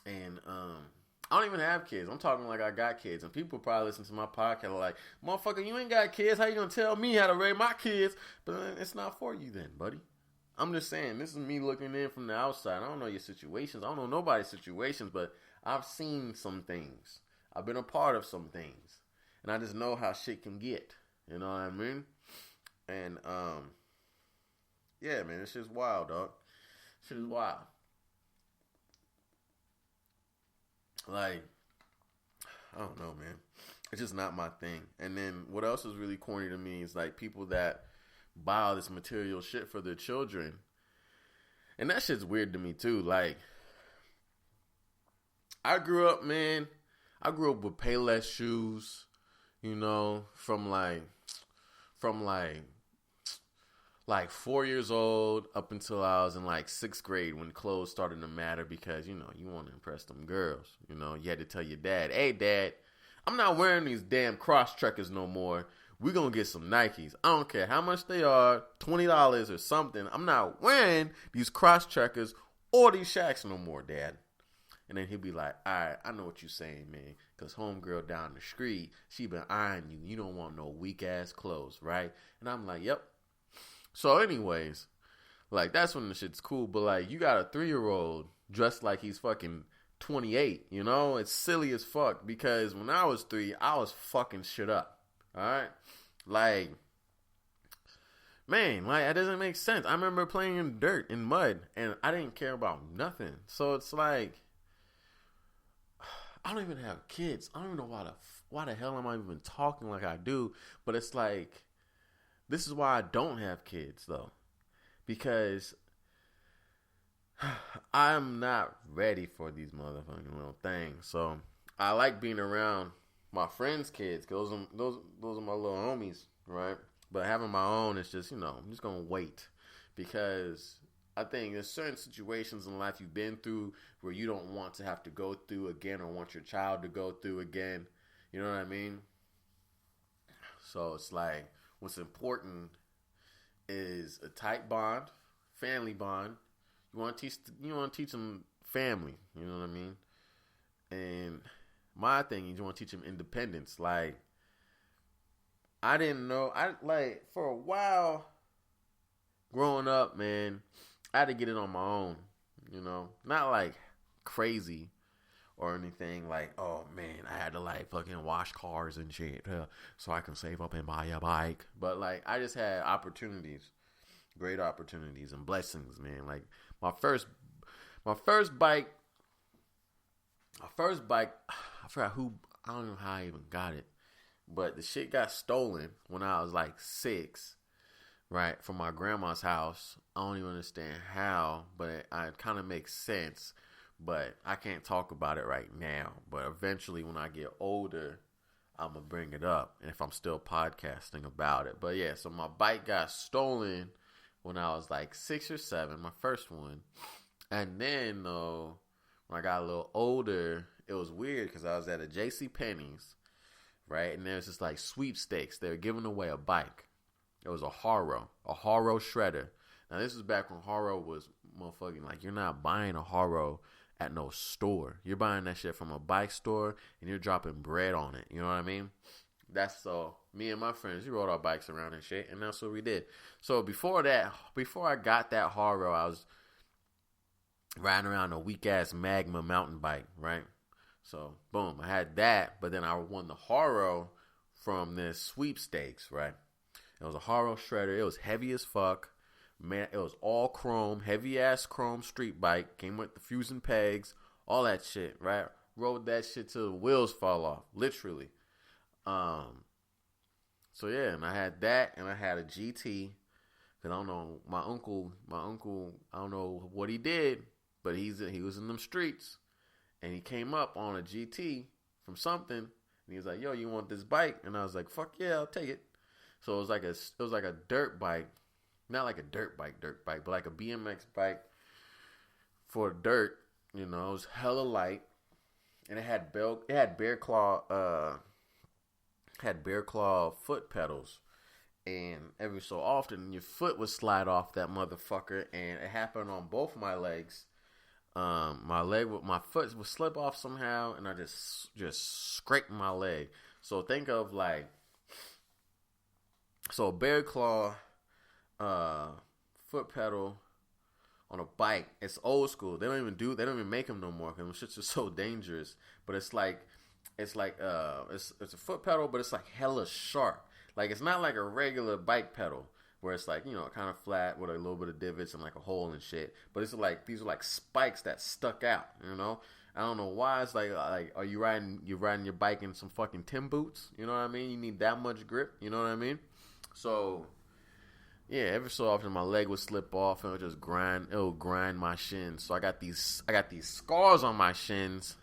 And I don't even have kids. I'm talking like I got kids. And people probably listen to my podcast are like, motherfucker, you ain't got kids. How you going to tell me how to raise my kids? But it's not for you then, buddy. I'm just saying, this is me looking in from the outside. I don't know your situations. I don't know nobody's situations, but I've seen some things. I've been a part of some things. And I just know how shit can get. You know what I mean? And, yeah, man, it's just wild, dog. Shit is wild. Like, I don't know, man. It's just not my thing. And then what else is really corny to me is like people that buy all this material shit for their children. And that shit's weird to me too. Like, I grew up with Payless shoes, you know, from from like 4 years old up until I was in like 6th grade when clothes started to matter because, you know, you want to impress them girls. You know, you had to tell your dad, hey, Dad, I'm not wearing these damn cross-checkers no more. We're going to get some Nikes. I don't care how much they are, $20 or something. I'm not wearing these cross-checkers or these Shaqs no more, Dad. And then he'd be like, all right, I know what you're saying, man. Because homegirl down the street, she been eyeing you. You don't want no weak-ass clothes, right? And I'm like, yep. So anyways, like, that's when the shit's cool. But, like, you got a 3-year-old dressed like he's fucking 28, you know? It's silly as fuck because when I was 3, I was fucking shit up, all right? Like, man, like, that doesn't make sense. I remember playing in dirt, in mud, and I didn't care about nothing. So it's like, I don't even have kids. I don't even know why the hell am I even talking like I do? But it's like, this is why I don't have kids, though. Because I'm not ready for these motherfucking little things. So I like being around my friends' kids. Cause those are my little homies, right? But having my own is just, you know, I'm just going to wait. Because I think there's certain situations in life you've been through where you don't want to have to go through again or want your child to go through again. You know what I mean? So it's like, what's important is a tight bond, family bond. You want to teach them family. You know what I mean? And my thing is you want to teach them independence. Like, I didn't know. For a while growing up, man, I had to get it on my own. You know, not like crazy or anything like, oh man, I had to like fucking wash cars and shit so I can save up and buy a bike. But like, I just had opportunities, great opportunities and blessings, man. Like my first bike, I forgot who, I don't know how I even got it, but the shit got stolen when I was like 6, right, from my grandma's house. I don't even understand how, but it kind of makes sense. But I can't talk about it right now. But eventually when I get older, I'm going to bring it up. And if I'm still podcasting about it. But yeah, so my bike got stolen when I was like 6 or 7, my first one. And then, though, when I got a little older, it was weird because I was at a J.C. Penney's, right? And there was this like sweepstakes. They were giving away a bike. It was a Haro shredder. Now, this was back when Haro was motherfucking like, you're not buying a Haro at no store. You're buying that shit from a bike store and you're dropping bread on it. You know what I mean? That's so me and my friends, we rode our bikes around and shit, and that's what we did. So before I got that Haro, I was riding around a weak ass Magma mountain bike, right? So boom, I had that, but then I won the Haro from this sweepstakes, right? It was a Haro shredder. It was heavy as fuck. Man, it was all chrome, heavy ass chrome street bike. Came with the fusing pegs, all that shit, right? Rode that shit till the wheels fall off, literally. So yeah, and I had that, and I had a GT. Cause I don't know, my uncle, I don't know what he did, but he was in them streets, and he came up on a GT from something, and he was like, "Yo, you want this bike?" And I was like, "Fuck yeah, I'll take it." So it was like a dirt bike. Not like a dirt bike, but like a BMX bike for dirt. You know, it was hella light, and it had bear claw foot pedals, and every so often your foot would slide off that motherfucker, and it happened on both my legs. My foot would slip off somehow, and I just scraped my leg. So think of like, a bear claw foot pedal on a bike. It's old school. They don't even make them no more because them shits are so dangerous. But it's a foot pedal, but it's like hella sharp. Like, it's not like a regular bike pedal where it's like, you know, kind of flat with a little bit of divots and like a hole and shit. But it's like, these are like spikes that stuck out, you know? I don't know why. It's like are you riding your bike in some fucking Tim boots? You know what I mean? You need that much grip, you know what I mean? So yeah, every so often my leg would slip off and it would grind my shins. So I got these scars on my shins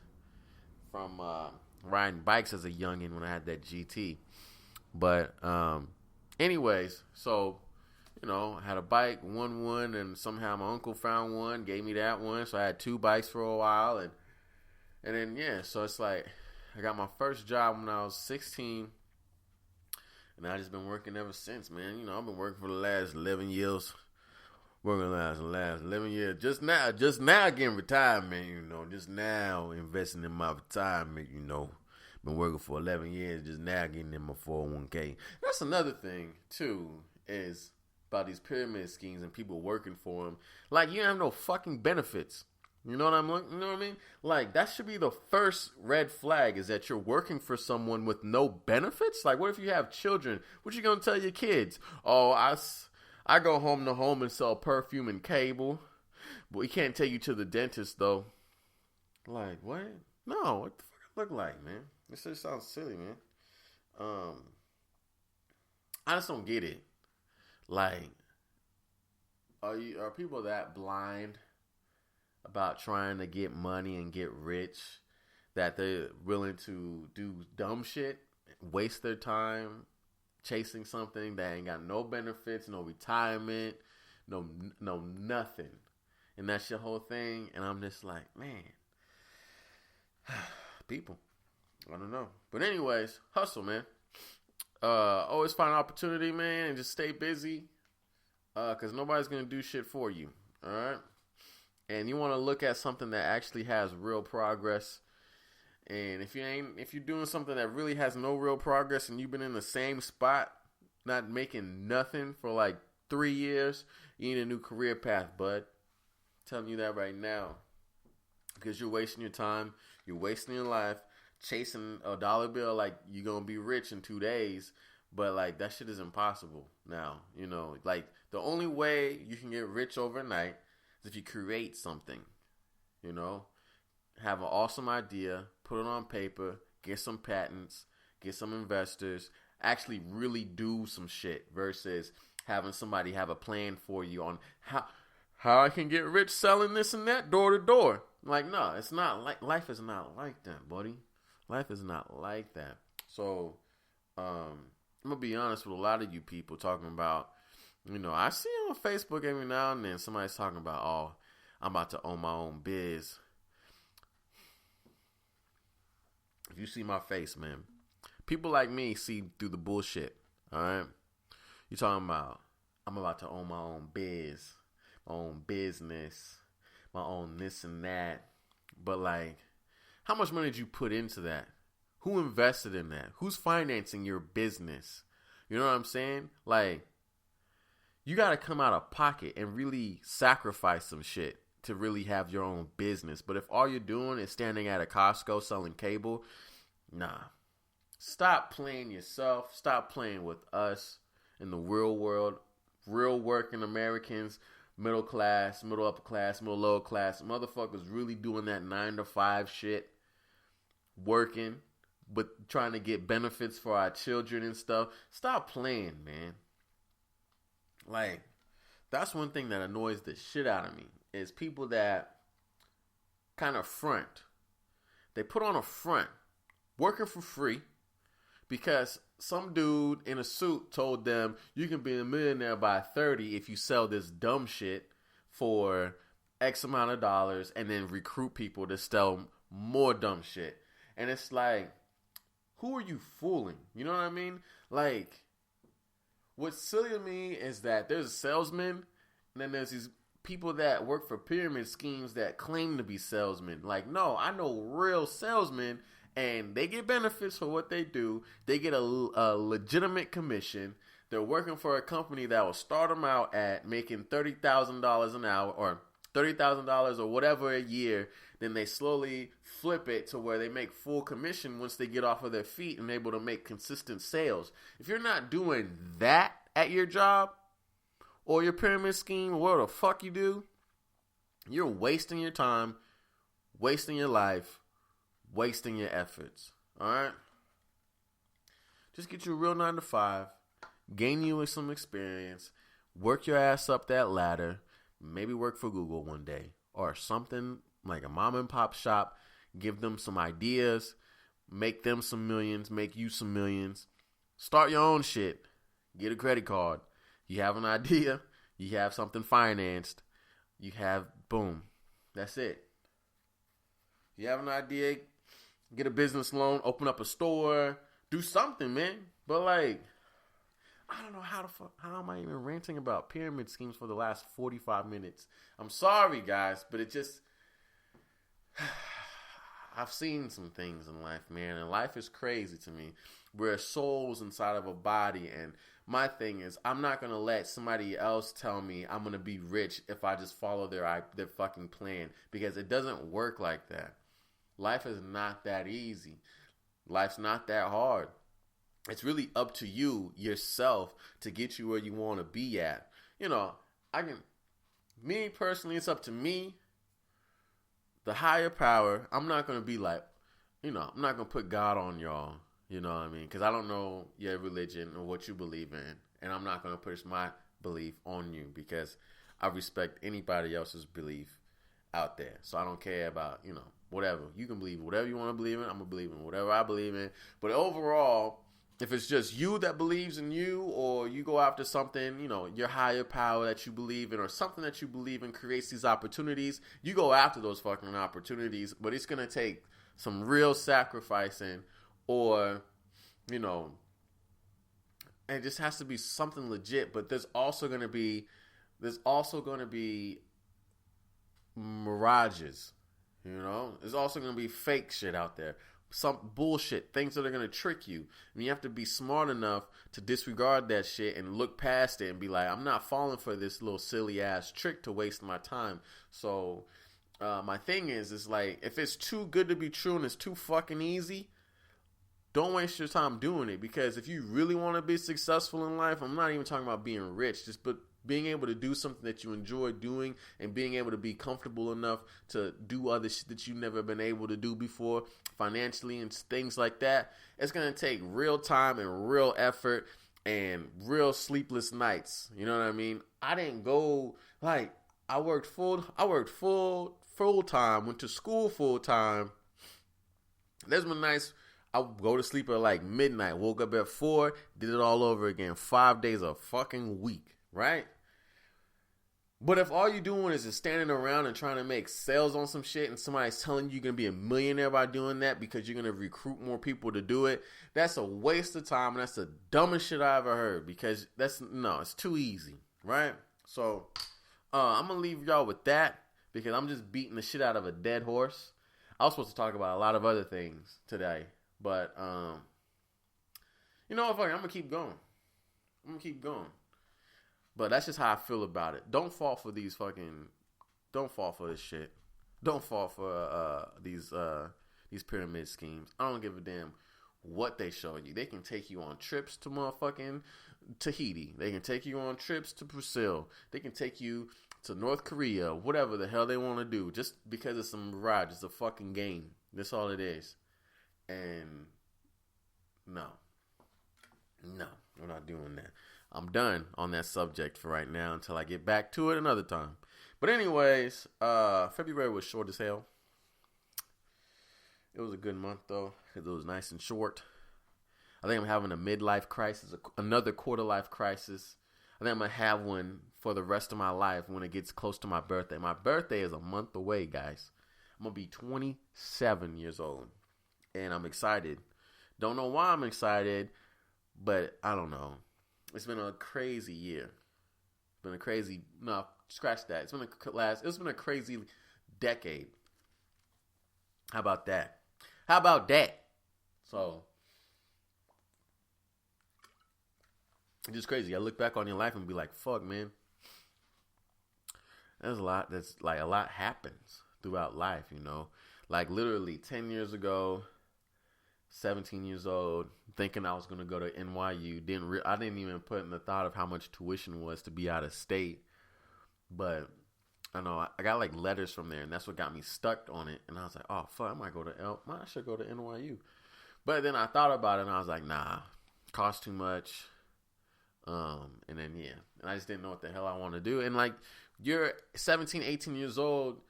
from riding bikes as a youngin' when I had that GT. But anyways, so I had a bike, won one, and somehow my uncle found one, gave me that one. So I had two bikes for a while, and then yeah, so it's like I got my first job when I was 16, and I just been working ever since, man. I've been working for the last 11 years. Working the last 11 years. Just now getting retirement, just now investing in my retirement, Been working for 11 years, just now getting in my 401k. That's another thing, too, is about these pyramid schemes and people working for them. Like, you don't have no fucking benefits. You know what I mean? Like, that should be the first red flag, is that you're working for someone with no benefits. Like, what if you have children? What you gonna tell your kids? Oh, I go home to home and sell perfume and cable, but we can't take you to the dentist, though. Like, what? No, what the fuck it look like, man? This just sounds silly, man. I just don't get it. Like, are people that blind about trying to get money and get rich that they're willing to do dumb shit, waste their time chasing something that ain't got no benefits, no retirement, no nothing, and that's your whole thing? And I'm just like, man, people, I don't know. But anyways, hustle, man. Always find an opportunity, man, and just stay busy, because nobody's gonna do shit for you. All right. And you want to look at something that actually has real progress. And if you're doing something that really has no real progress and you've been in the same spot, not making nothing for like 3 years, you need a new career path, bud. I'm telling you that right now. Because you're wasting your time, you're wasting your life, chasing a dollar bill like you're going to be rich in 2 days. But like, that shit is impossible now. Like, the only way you can get rich overnight is if you create something. Have an awesome idea, put it on paper, get some patents, get some investors, actually really do some shit versus having somebody have a plan for you on how I can get rich selling this and that door to door. Like, no, it's not like, life is not like that, buddy. Life is not like that. So, I'm going to be honest with a lot of you people talking about, I see on Facebook every now and then somebody's talking about, oh, I'm about to own my own biz. If you see my face, man, people like me see through the bullshit, all right? You talking about, I'm about to own my own biz, my own business, my own this and that. But like, how much money did you put into that? Who invested in that? Who's financing your business? You know what I'm saying? Like, you got to come out of pocket and really sacrifice some shit to really have your own business. But if all you're doing is standing at a Costco selling cable, nah. Stop playing yourself. Stop playing with us in the real world. Real working Americans, middle class, middle upper class, middle lower class. Motherfuckers really doing that 9 to 5 shit. Working, but trying to get benefits for our children and stuff. Stop playing, man. Like, that's one thing that annoys the shit out of me, is people that kind of front. They put on a front, working for free, because some dude in a suit told them you can be a millionaire by 30 if you sell this dumb shit for X amount of dollars, and then recruit people to sell more dumb shit. And it's like, who are you fooling? You know what I mean? Like, what's silly to me is that there's a salesman, and then there's these people that work for pyramid schemes that claim to be salesmen. Like, no, I know real salesmen, and they get benefits for what they do. They get a legitimate commission. They're working for a company that will start them out at making $30,000 an hour, or $30,000 or whatever a year. Then they slowly flip it to where they make full commission once they get off of their feet and able to make consistent sales. If you're not doing that at your job or your pyramid scheme or whatever the fuck you do, you're wasting your time, wasting your life, wasting your efforts. All right? Just get you a real 9 to 5, gain you some experience, work your ass up that ladder, maybe work for Google one day or something like a mom and pop shop. Give them some ideas, make them some millions, make you some millions. Start your own shit. Get a credit card. You have an idea. You have something financed. You have, boom. That's it. You have an idea. Get a business loan. Open up a store. Do something, man. But like, I don't know how am I even ranting about pyramid schemes for the last 45 minutes. I'm sorry, guys, but it just... I've seen some things in life, man, and life is crazy to me. We're souls inside of a body, and my thing is, I'm not going to let somebody else tell me I'm going to be rich if I just follow their fucking plan, because it doesn't work like that. Life is not that easy. Life's not that hard. It's really up to you, yourself, to get you where you want to be at. You know, me personally, it's up to me. The higher power, I'm not going to be like, I'm not going to put God on y'all, you know what I mean? Because I don't know your religion or what you believe in, and I'm not going to push my belief on you because I respect anybody else's belief out there. So I don't care about, whatever. You can believe whatever you want to believe in. I'm going to believe in whatever I believe in. But overall, if it's just you that believes in you, or you go after something, your higher power that you believe in, or something that you believe in creates these opportunities, you go after those fucking opportunities, but it's going to take some real sacrificing, or, it just has to be something legit. But there's also going to be mirages, there's also going to be fake shit out there. Some bullshit, things that are going to trick you. And you have to be smart enough to disregard that shit and look past it and be like, I'm not falling for this little silly ass trick to waste my time. So my thing is like, if it's too good to be true and it's too fucking easy, don't waste your time doing it. Because if you really want to be successful in life, I'm not even talking about being rich, but being able to do something that you enjoy doing, and being able to be comfortable enough to do other shit that you've never been able to do before financially and things like that. It's going to take real time and real effort and real sleepless nights. You know what I mean? I didn't go I worked full time, went to school full time. There's been nights I would go to sleep at like midnight, woke up at 4, did it all over again. 5 days a fucking week, right? But if all you're doing is just standing around and trying to make sales on some shit, and somebody's telling you you're going to be a millionaire by doing that because you're going to recruit more people to do it, that's a waste of time, and that's the dumbest shit I ever heard, because it's too easy, right? So I'm going to leave y'all with that, because I'm just beating the shit out of a dead horse. I was supposed to talk about a lot of other things today, but you know what, fuck it, I'm going to keep going. But that's just how I feel about it. Don't fall for this shit. Don't fall for these pyramid schemes. I don't give a damn what they show you. They can take you on trips to motherfucking Tahiti. They can take you on trips to Brazil. They can take you to North Korea, whatever the hell they want to do, just because it's a mirage. It's a fucking game. That's all it is. And no, we're not doing that. I'm done on that subject for right now until I get back to it another time. But anyways, February was short as hell. It was a good month though, because it was nice and short. I think I'm having a midlife crisis, another quarter life crisis. I think I'm going to have one for the rest of my life when it gets close to my birthday. My birthday is a month away, guys. I'm going to be 27 years old, and I'm excited. Don't know why I'm excited, but I don't know. It's been a crazy year. Scratch that. It's been a crazy decade. How about that? So, it's just crazy. I look back on your life and be like, fuck, man. There's a lot happens throughout life, Like literally 10 years ago, 17 years old, thinking I was going to go to NYU. I didn't even put in the thought of how much tuition was to be out of state. But I know I got like letters from there, and that's what got me stuck on it. And I was like, oh, fuck, I should go to NYU. But then I thought about it, and I was like, nah, costs too much. And then, yeah. And I just didn't know what the hell I want to do. And like, you're 17, 18 years old,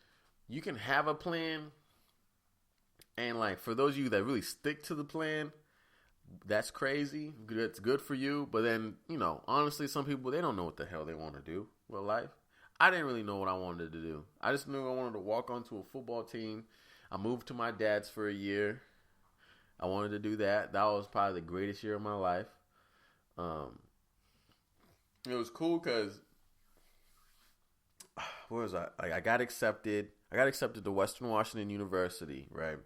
you can have a plan. And like, for those of you that really stick to the plan, That's crazy. It's good for you. But then, honestly, some people, they don't know what the hell they want to do with life. I didn't really know what I wanted to do. I just knew I wanted to walk onto a football team. I moved to my dad's for a year. I wanted to do that. That was probably the greatest year of my life. It was cool because, where was I? Like, I got accepted. I got accepted to Western Washington University, right?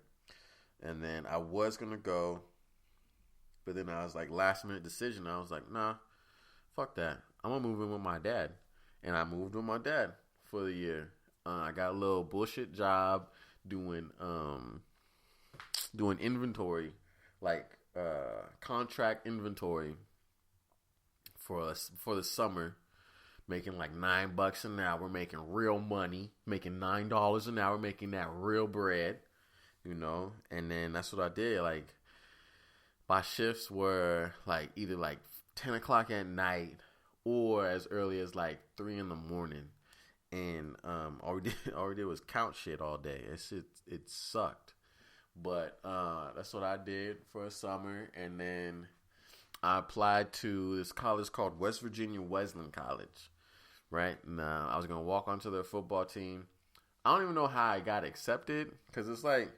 And then I was going to go. But then I was like, last minute decision. I was like, nah, fuck that. I'm going to move in with my dad. And I moved with my dad for the year. I got a little bullshit job doing inventory, like contract inventory for the summer, making like $9 an hour, making real money, making $9 an hour, making that real bread, And then that's what I did. Like, my shifts were like either like 10 o'clock at night or as early as like 3 in the morning. And all we did was count shit all day. It sucked. But that's what I did for a summer. And then I applied to this college called West Virginia Wesleyan College. Right? And I was going to walk onto their football team. I don't even know how I got accepted. Because it's like,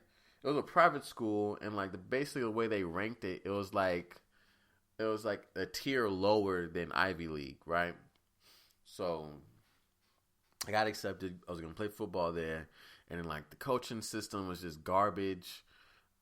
it was a private school. And like basically the way they ranked it, it was like a tier lower than Ivy League. Right? So I got accepted. I was going to play football there. And then like the coaching system was just garbage.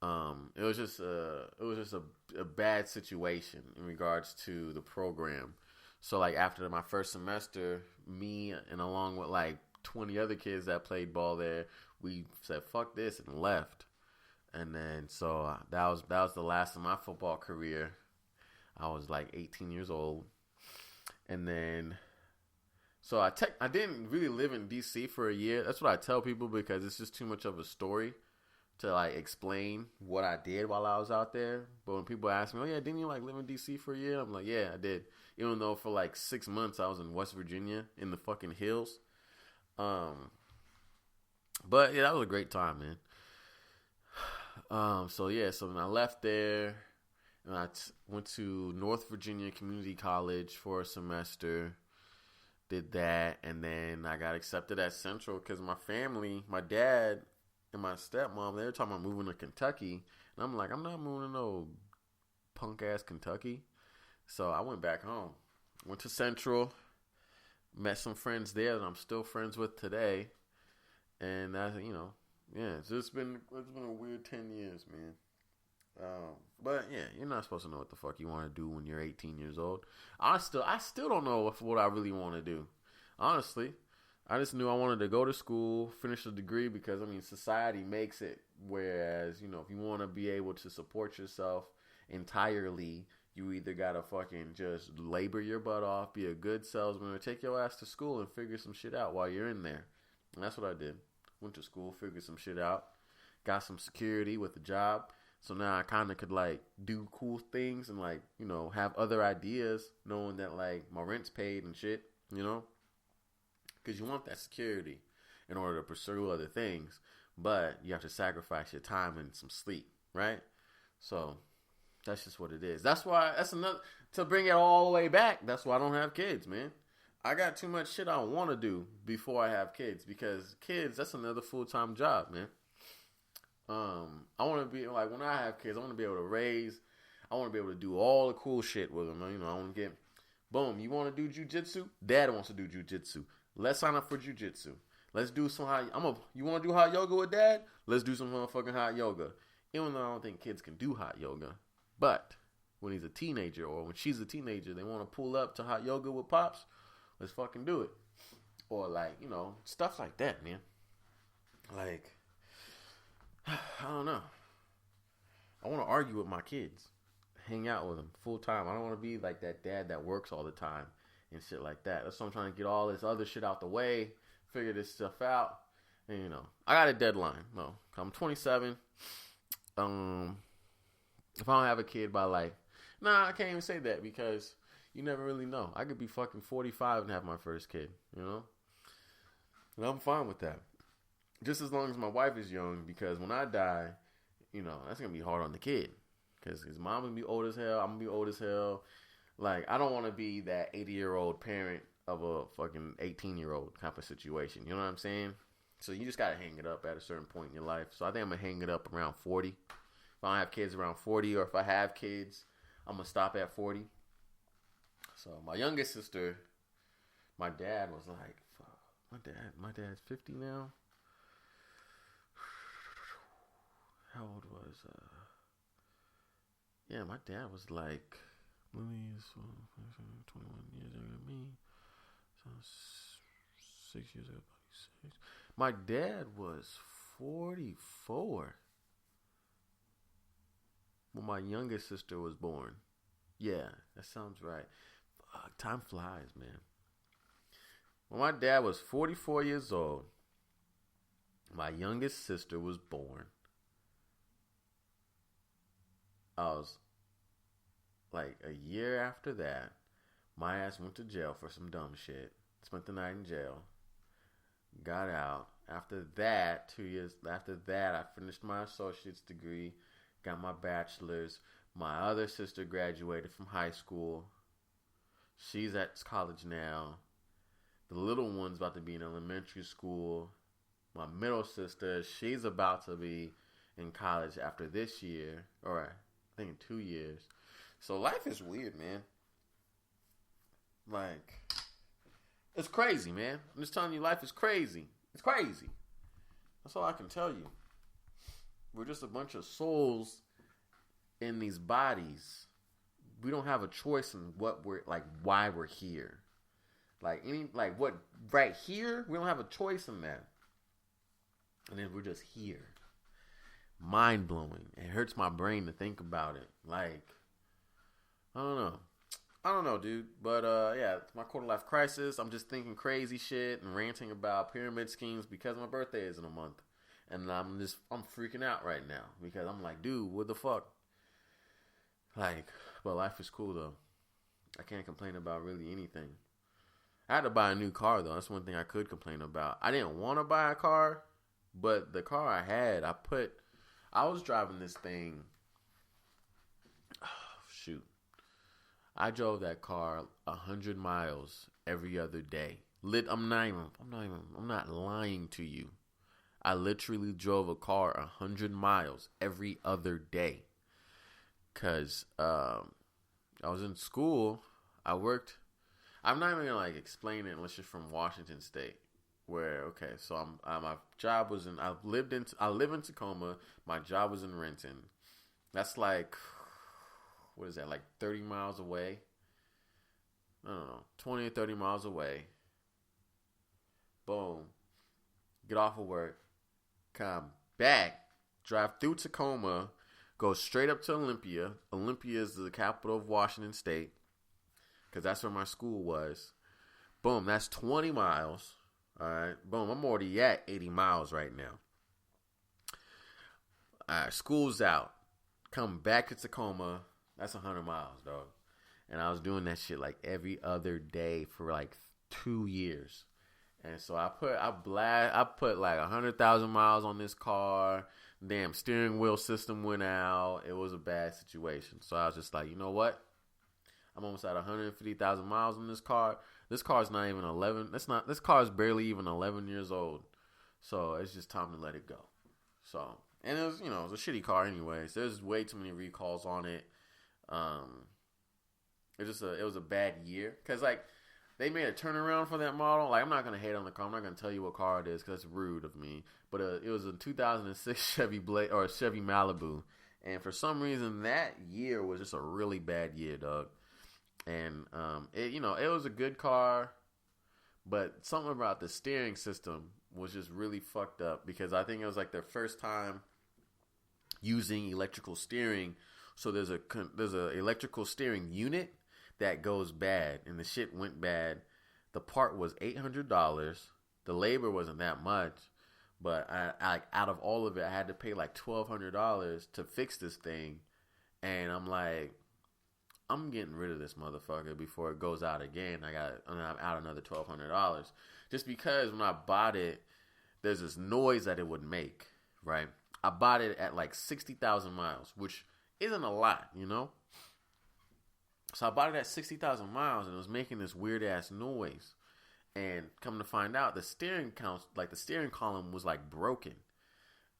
It was just a bad situation in regards to the program. So like after my first semester, me and along with like 20 other kids that played ball there, we said fuck this and left. And then so that was the last of my football career. I was like 18 years old. And then so I didn't really live in DC for a year. That's what I tell people because it's just too much of a story to like explain what I did while I was out there. But when people ask me, "Oh yeah, didn't you like live in DC for a year?" I'm like, "Yeah, I did." Even though for like 6 months I was in West Virginia in the fucking hills. But yeah, that was a great time, man. So then I left there and I went to North Virginia Community College for a semester. Did that, and then I got accepted at Central because my family, my dad and my stepmom, they were talking about moving to Kentucky. And I'm like, I'm not moving to no punk-ass Kentucky. So I went back home. Went to Central. Met some friends there that I'm still friends with today. And, it's been a weird 10 years, man. But yeah, you're not supposed to know what the fuck you want to do when you're 18 years old. I still don't know what I really want to do. Honestly, I just knew I wanted to go to school, finish a degree because society makes it. Whereas, if you want to be able to support yourself entirely, you either gotta fucking just labor your butt off, be a good salesman, or take your ass to school and figure some shit out while you're in there. And that's what I did. Went to school, figured some shit out, got some security with a job. So now I kind of could, like, do cool things and, like, have other ideas knowing that, like, my rent's paid and shit, Because you want that security in order to pursue other things. But you have to sacrifice your time and some sleep, right? So that's just what it is. That's another, to bring it all the way back, that's why I don't have kids, man. I got too much shit I want to do before I have kids. Because kids, that's another full-time job, man. I want to be, like, when I have kids, I want to be able to raise, I want to be able to do all the cool shit with them. I want to get, boom, you want to do jujitsu? Dad wants to do jujitsu. Let's sign up for jujitsu. Let's do some you want to do hot yoga with dad? Let's do some motherfucking hot yoga. Even though I don't think kids can do hot yoga. But when he's a teenager or when she's a teenager, they want to pull up to hot yoga with pops, let's fucking do it. Or like, stuff like that, man. Like, I don't know. I want to argue with my kids. Hang out with them full time. I don't want to be like that dad that works all the time and shit like that. That's why I'm trying to get all this other shit out the way, figure this stuff out. And, I got a deadline. No, I'm 27. If I don't have a kid by like, I can't even say that because you never really know. I could be fucking 45 and have my first kid, And I'm fine with that. Just as long as my wife is young, because when I die, that's going to be hard on the kid. Because his mom gonna be old as hell. I'm gonna be old as hell. Like, I don't want to be that 80-year-old parent of a fucking 18-year-old type of situation. You know what I'm saying? So you just gotta hang it up at a certain point in your life. So I think I'm gonna hang it up around 40. If I don't have kids around 40, or if I have kids, I'm gonna stop at 40. So my youngest sister, my dad was like, fuck, my dad's 50 now. How old was yeah, my dad was like, Lily is 21 years younger than me. So 6 years ago, 6. My dad was 44 when my youngest sister was born. Yeah, that sounds right. Fuck, time flies, man. When my dad was 44 years old, my youngest sister was born. I was like a year after that, my ass went to jail for some dumb shit. Spent the night in jail. Got out. After that, 2 years after that, I finished my associate's degree. Got my bachelor's. My other sister graduated from high school. She's at college now. The little one's about to be in elementary school. My middle sister, she's about to be in college after this year. Or I think in 2 years. So life is weird, man. Like, it's crazy, man. I'm just telling you, life is crazy. It's crazy. That's all I can tell you. We're just a bunch of souls in these bodies. We don't have a choice in what we're, like, why we're here. Like what, right here, we don't have a choice in that. And then we're just here. Mind blowing. It hurts my brain to think about it. Like, I don't know, dude. But yeah, it's my quarter life crisis. I'm just thinking crazy shit and ranting about pyramid schemes because my birthday is in a month. And I'm freaking out right now because I'm like, dude, what the fuck? Like, but life is cool though. I can't complain about really anything. I had to buy a new car though. That's one thing I could complain about. I didn't want to buy a car, but the car I had, I was driving this thing. Oh, shoot. I drove that car 100 miles every other day. I'm not lying to you. I literally drove a car 100 miles every other day. Cause I was in school. I'm not even gonna like explain it unless you're from Washington State. Where so my job was I live in Tacoma. My job was in Renton. That's like, what is that, like 30 miles away? I don't know, 20 or 30 miles away. Boom. Get off of work. Come back. Drive through Tacoma. Go straight up to Olympia. Olympia is the capital of Washington State. Because that's where my school was. Boom. That's 20 miles. All right. Boom. I'm already at 80 miles right now. All right. School's out. Come back to Tacoma. That's 100 miles, dog. And I was doing that shit like every other day for like 2 years. And so I put like 100,000 miles on this car. Damn, steering wheel system went out. It was a bad situation. So I was just like, you know what? I'm almost at 150,000 miles on this car. This car is not even 11. This car is barely even 11 years old. So it's just time to let it go. So, and it was a shitty car anyways. There's way too many recalls on it. It was a bad year. Cause like, they made a turnaround for that model. Like, I'm not going to hate on the car. I'm not going to tell you what car it is because that's rude of me. But it was a 2006 Chevy Malibu. And for some reason, that year was just a really bad year, dog. And, it was a good car. But something about the steering system was just really fucked up. Because I think it was like their first time using electrical steering. So there's a electrical steering unit that goes bad, and the shit went bad. The part was $800. The labor wasn't that much, but I out of all of it, I had to pay like $1,200 to fix this thing, and I'm like, I'm getting rid of this motherfucker before it goes out again. I'm out another $1,200 just because when I bought it, there's this noise that it would make, right? I bought it at like 60,000 miles, which isn't a lot, you know? So I bought it at 60,000 miles and it was making this weird ass noise. And come to find out, the steering column was like broken.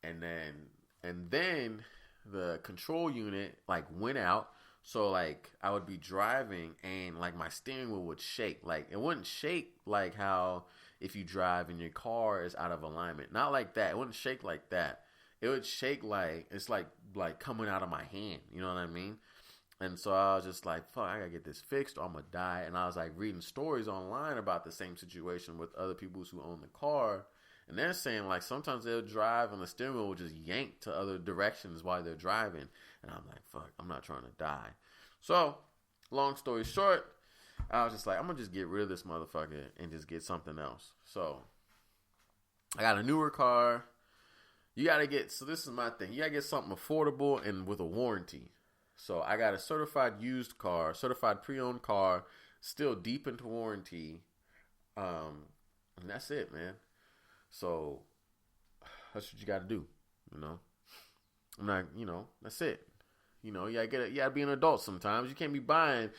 And then the control unit like went out. So like I would be driving and like my steering wheel would shake. Like it wouldn't shake like how if you drive and your car is out of alignment. Not like that. It wouldn't shake like that. It would shake like it's like coming out of my hand. You know what I mean? And so I was just like, fuck, I gotta get this fixed or I'm gonna die. And I was like reading stories online about the same situation with other people who own the car. And they're saying like sometimes they'll drive and the steering wheel will just yank to other directions while they're driving. And I'm like, fuck, I'm not trying to die. So, long story short, I was just like, I'm gonna just get rid of this motherfucker and just get something else. So, I got a newer car. So this is my thing. You gotta get something affordable and with a warranty. So I got a certified pre-owned car, still deep into warranty. And that's it, man. So that's what you got to do, you know. That's it. You know, you gotta be an adult sometimes. You can't be buying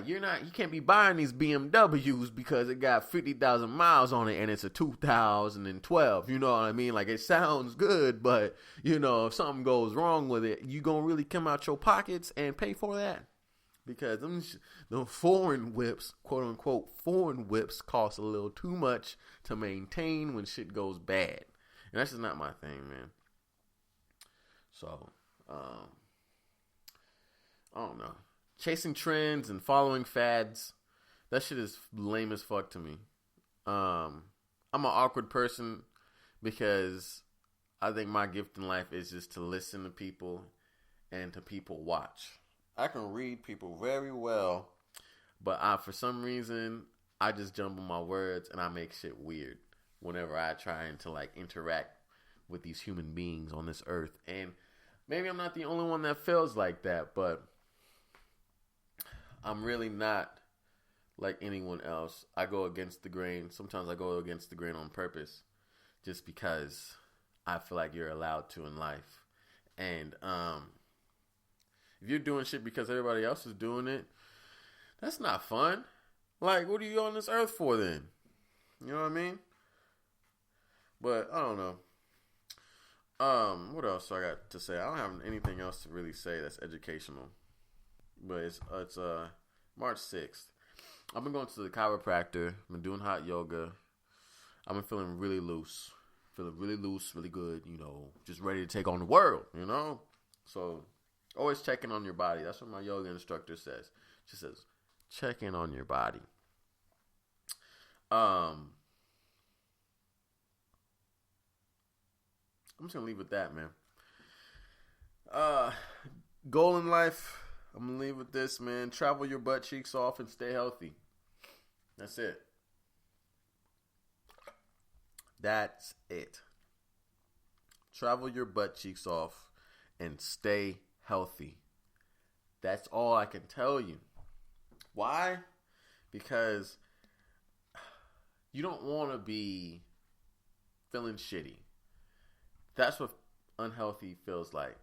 you can't be buying these BMWs because it got 50,000 miles on it and it's a 2012. You know what I mean? Like it sounds good, but you know, if something goes wrong with it, you gonna really come out your pockets and pay for that? Because the foreign whips, quote unquote, foreign whips cost a little too much to maintain when shit goes bad. And that's just not my thing, man. So, I don't know. Chasing trends and following fads, that shit is lame as fuck to me. I'm an awkward person because I think my gift in life is just to listen to people and to people watch. I can read people very well, but for some reason, I just jumble my words and I make shit weird whenever I try to like interact with these human beings on this earth. And maybe I'm not the only one that feels like that, but I'm really not like anyone else. I go against the grain. Sometimes I go against the grain on purpose just because I feel like you're allowed to in life. And if you're doing shit because everybody else is doing it, that's not fun. Like, what are you on this earth for then? You know what I mean? But I don't know. What else I got to say? I don't have anything else to really say that's educational. But it's March 6th. I've been going to the chiropractor. I've been doing hot yoga. I've been feeling really loose. Really good, you know. Just ready to take on the world, you know? So, always checking on your body. That's what my yoga instructor says. She says, check in on your body. I'm just going to leave it with that, man. Goal in life, I'm going to leave with this, man. Travel your butt cheeks off and stay healthy. That's it. That's it. Travel your butt cheeks off and stay healthy. That's all I can tell you. Why? Because you don't want to be feeling shitty. That's what unhealthy feels like,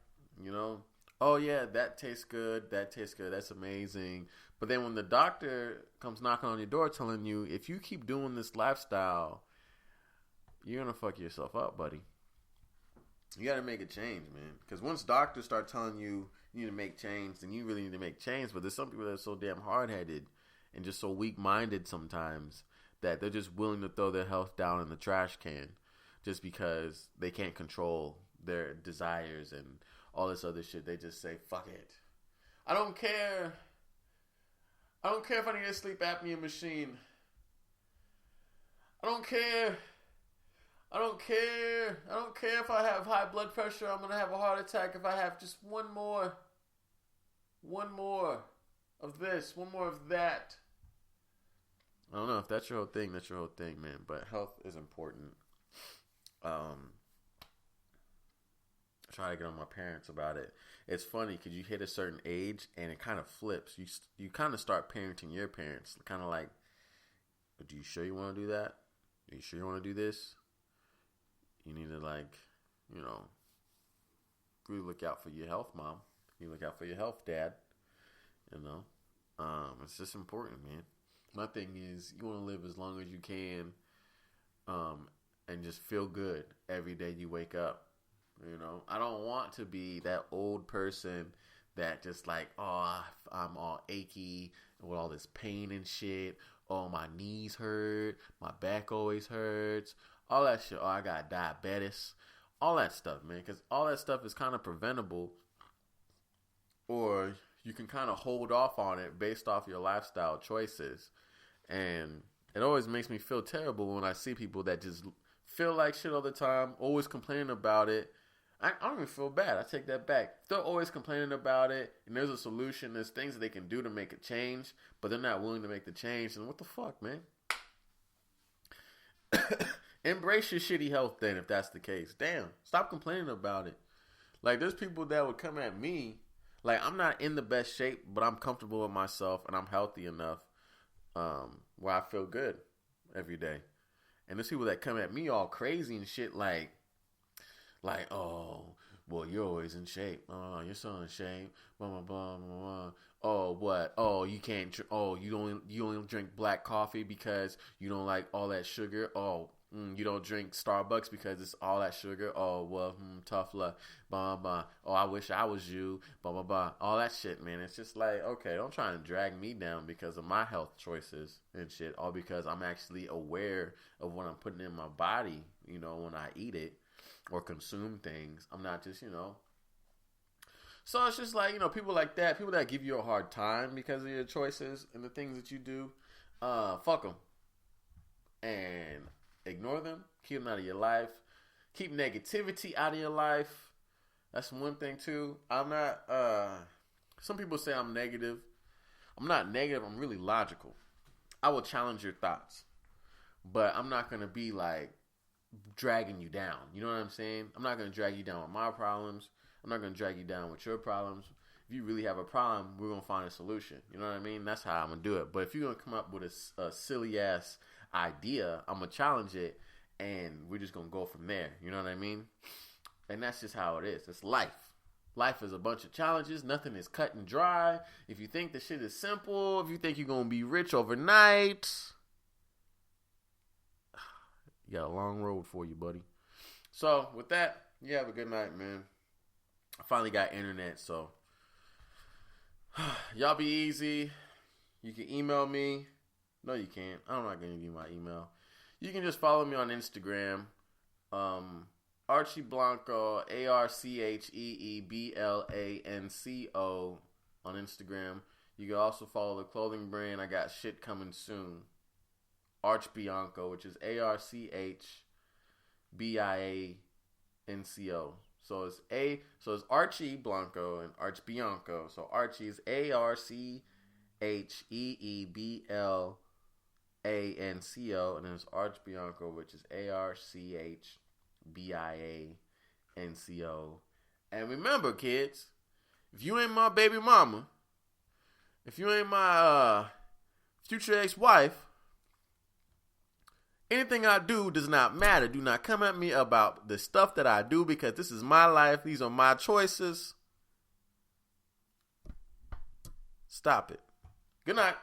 you know? Oh yeah, that tastes good. That's amazing. But then when the doctor comes knocking on your door telling you, if you keep doing this lifestyle, you're going to fuck yourself up, buddy. You got to make a change, man. Because once doctors start telling you you need to make change, then you really need to make change. But there's some people that are so damn hard-headed and just so weak-minded sometimes that they're just willing to throw their health down in the trash can just because they can't control their desires and all this other shit. They just say, fuck it. I don't care. I don't care if I need a sleep apnea machine. I don't care if I have high blood pressure. I'm going to have a heart attack if I have just one more of this, one more of that. I don't know if that's your whole thing. That's your whole thing, man. But health is important. Try to get on my parents about it. It's funny because you hit a certain age and it kind of flips. You kind of start parenting your parents. Kind of like, do you sure you want to do that? Are you sure you want to do this? You need to really look out for your health, Mom. You look out for your health, Dad. You know, it's just important, man. My thing is, you want to live as long as you can, and just feel good every day you wake up. You know, I don't want to be that old person that just like, oh, I'm all achy with all this pain and shit. Oh, my knees hurt. My back always hurts. All that shit. Oh, I got diabetes. All that stuff, man. Because all that stuff is kind of preventable. Or you can kind of hold off on it based off your lifestyle choices. And it always makes me feel terrible when I see people that just feel like shit all the time, always complaining about it. I don't even feel bad. I take that back. They're always complaining about it, and there's a solution. There's things that they can do to make a change, but they're not willing to make the change. And what the fuck, man? Embrace your shitty health then, if that's the case. Damn, stop complaining about it. Like, there's people that would come at me. Like, I'm not in the best shape, but I'm comfortable with myself, and I'm healthy enough where I feel good every day. And there's people that come at me all crazy and shit like, oh, well, you're always in shape. Oh, you're so in shape. Blah, blah, blah, blah, blah. Oh, what? Oh, you can't. Oh, you only drink black coffee because you don't like all that sugar. Oh, you don't drink Starbucks because it's all that sugar. Oh, well, tough luck. Blah, blah. Oh, I wish I was you. Blah, blah, blah. All that shit, man. It's just like, okay, don't try to drag me down because of my health choices and shit. All because I'm actually aware of what I'm putting in my body, you know, when I eat it or consume things. I'm not just, you know. So it's just like, you know, people like that, people that give you a hard time because of your choices and the things that you do, fuck them. And ignore them. Keep them out of your life. Keep negativity out of your life. That's one thing too. I'm not, some people say I'm negative. I'm not negative. I'm really logical. I will challenge your thoughts. But I'm not going to be like dragging you down. You know what I'm saying? I'm not going to drag you down with my problems. I'm not going to drag you down with your problems. If you really have a problem, we're going to find a solution. You know what I mean? That's how I'm going to do it. But if you're going to come up with a silly ass idea, I'm going to challenge it and we're just going to go from there. You know what I mean? And that's just how it is. It's life. Life is a bunch of challenges. Nothing is cut and dry. If you think the shit is simple, if you think you're going to be rich overnight, you got a long road for you, buddy. So, with that, you have a good night, man. I finally got internet, so y'all be easy. You can email me. No, you can't. I'm not going to give you my email. You can just follow me on Instagram. Archie Blanco, ArcheeBlanco on Instagram. You can also follow the clothing brand. I got shit coming soon. Arch Bianco, which is ArcheeBianco. So it's Archie Blanco and Arch Bianco. So Archie is ArcheeBlanco, and then it's Arch Bianco, which is ArcheeBianco. And remember, kids, if you ain't my baby mama, if you ain't my future ex-wife, anything I do does not matter. Do not come at me about the stuff that I do because this is my life. These are my choices. Stop it. Good night.